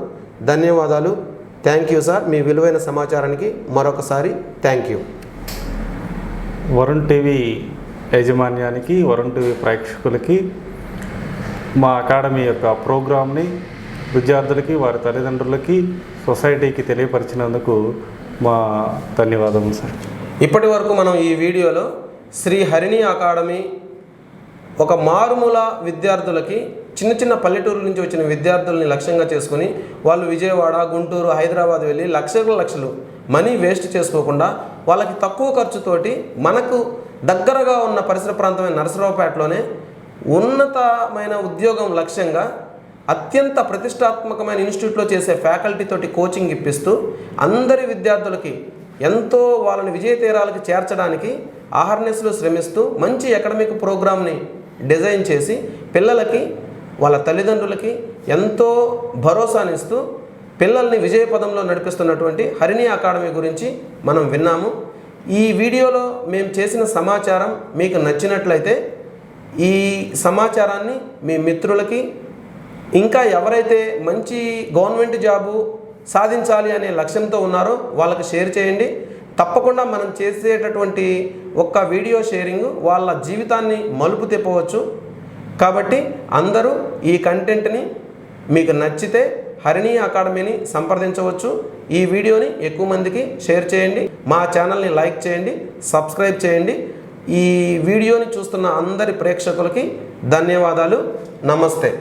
ధన్యవాదాలు. Thank you sir. మీ విలువైన సమాచారానికి మరొకసారి థ్యాంక్ యూ. వరుణ్ టీవీ యాజమాన్యానికి, వరుణ్ టీవీ ప్రేక్షకులకి మా అకాడమీ యొక్క ప్రోగ్రామ్ని విద్యార్థులకి, వారి తల్లిదండ్రులకి, సొసైటీకి తెలియపరిచినందుకు మా ధన్యవాదములు సార్. ఇప్పటి వరకు మనం ఈ వీడియోలో శ్రీ హరిణి అకాడమీ ఒక మారుమూల విద్యార్థులకి, చిన్న చిన్న పల్లెటూరు నుంచి వచ్చిన విద్యార్థుల్ని లక్ష్యంగా చేసుకుని వాళ్ళు విజయవాడ, గుంటూరు, హైదరాబాద్ వెళ్ళి లక్షలు మనీ వేస్ట్ చేసుకోకుండా వాళ్ళకి తక్కువ ఖర్చుతోటి మనకు దగ్గరగా ఉన్న పరిసర ప్రాంతమైన నరసరావుపేటలోనే ఉన్నతమైన ఉద్యోగం లక్ష్యంగా అత్యంత ప్రతిష్టాత్మకమైన ఇన్స్టిట్యూట్లో చేసే ఫ్యాకల్టీ తోటి కోచింగ్ ఇప్పిస్తూ అందరి విద్యార్థులకి ఎంతో వాళ్ళని విజయ తీరాలకు చేర్చడానికి అహర్నిశలు శ్రమిస్తూ మంచి అకాడమిక్ ప్రోగ్రామ్ని డిజైన్ చేసి పిల్లలకి వాళ్ళ తల్లిదండ్రులకి ఎంతో భరోసానిస్తూ పిల్లల్ని విజయపదంలో నడిపిస్తున్నటువంటి హరిణి అకాడమీ గురించి మనం విన్నాము. ఈ వీడియోలో మేము చేసిన సమాచారం మీకు నచ్చినట్లయితే ఈ సమాచారాన్ని మీ మిత్రులకి, ఇంకా ఎవరైతే మంచి గవర్నమెంట్ జాబు సాధించాలి అనే లక్ష్యంతో ఉన్నారో వాళ్ళకి షేర్ చేయండి. తప్పకుండా మనం చేసేటటువంటి ఒక్క వీడియో షేరింగ్ వాళ్ళ జీవితాన్ని మలుపు తిప్పవచ్చు. కాబట్టి అందరూ ఈ కంటెంట్ని మీకు నచ్చితే హరిణి అకాడమీని సంప్రదించవచ్చు. ఈ వీడియోని ఎక్కువ మందికి షేర్ చేయండి. మా ఛానల్ని లైక్ చేయండి, సబ్స్క్రైబ్ చేయండి. ఈ వీడియోని చూస్తున్న అందరి ప్రేక్షకులకి ధన్యవాదాలు. నమస్తే.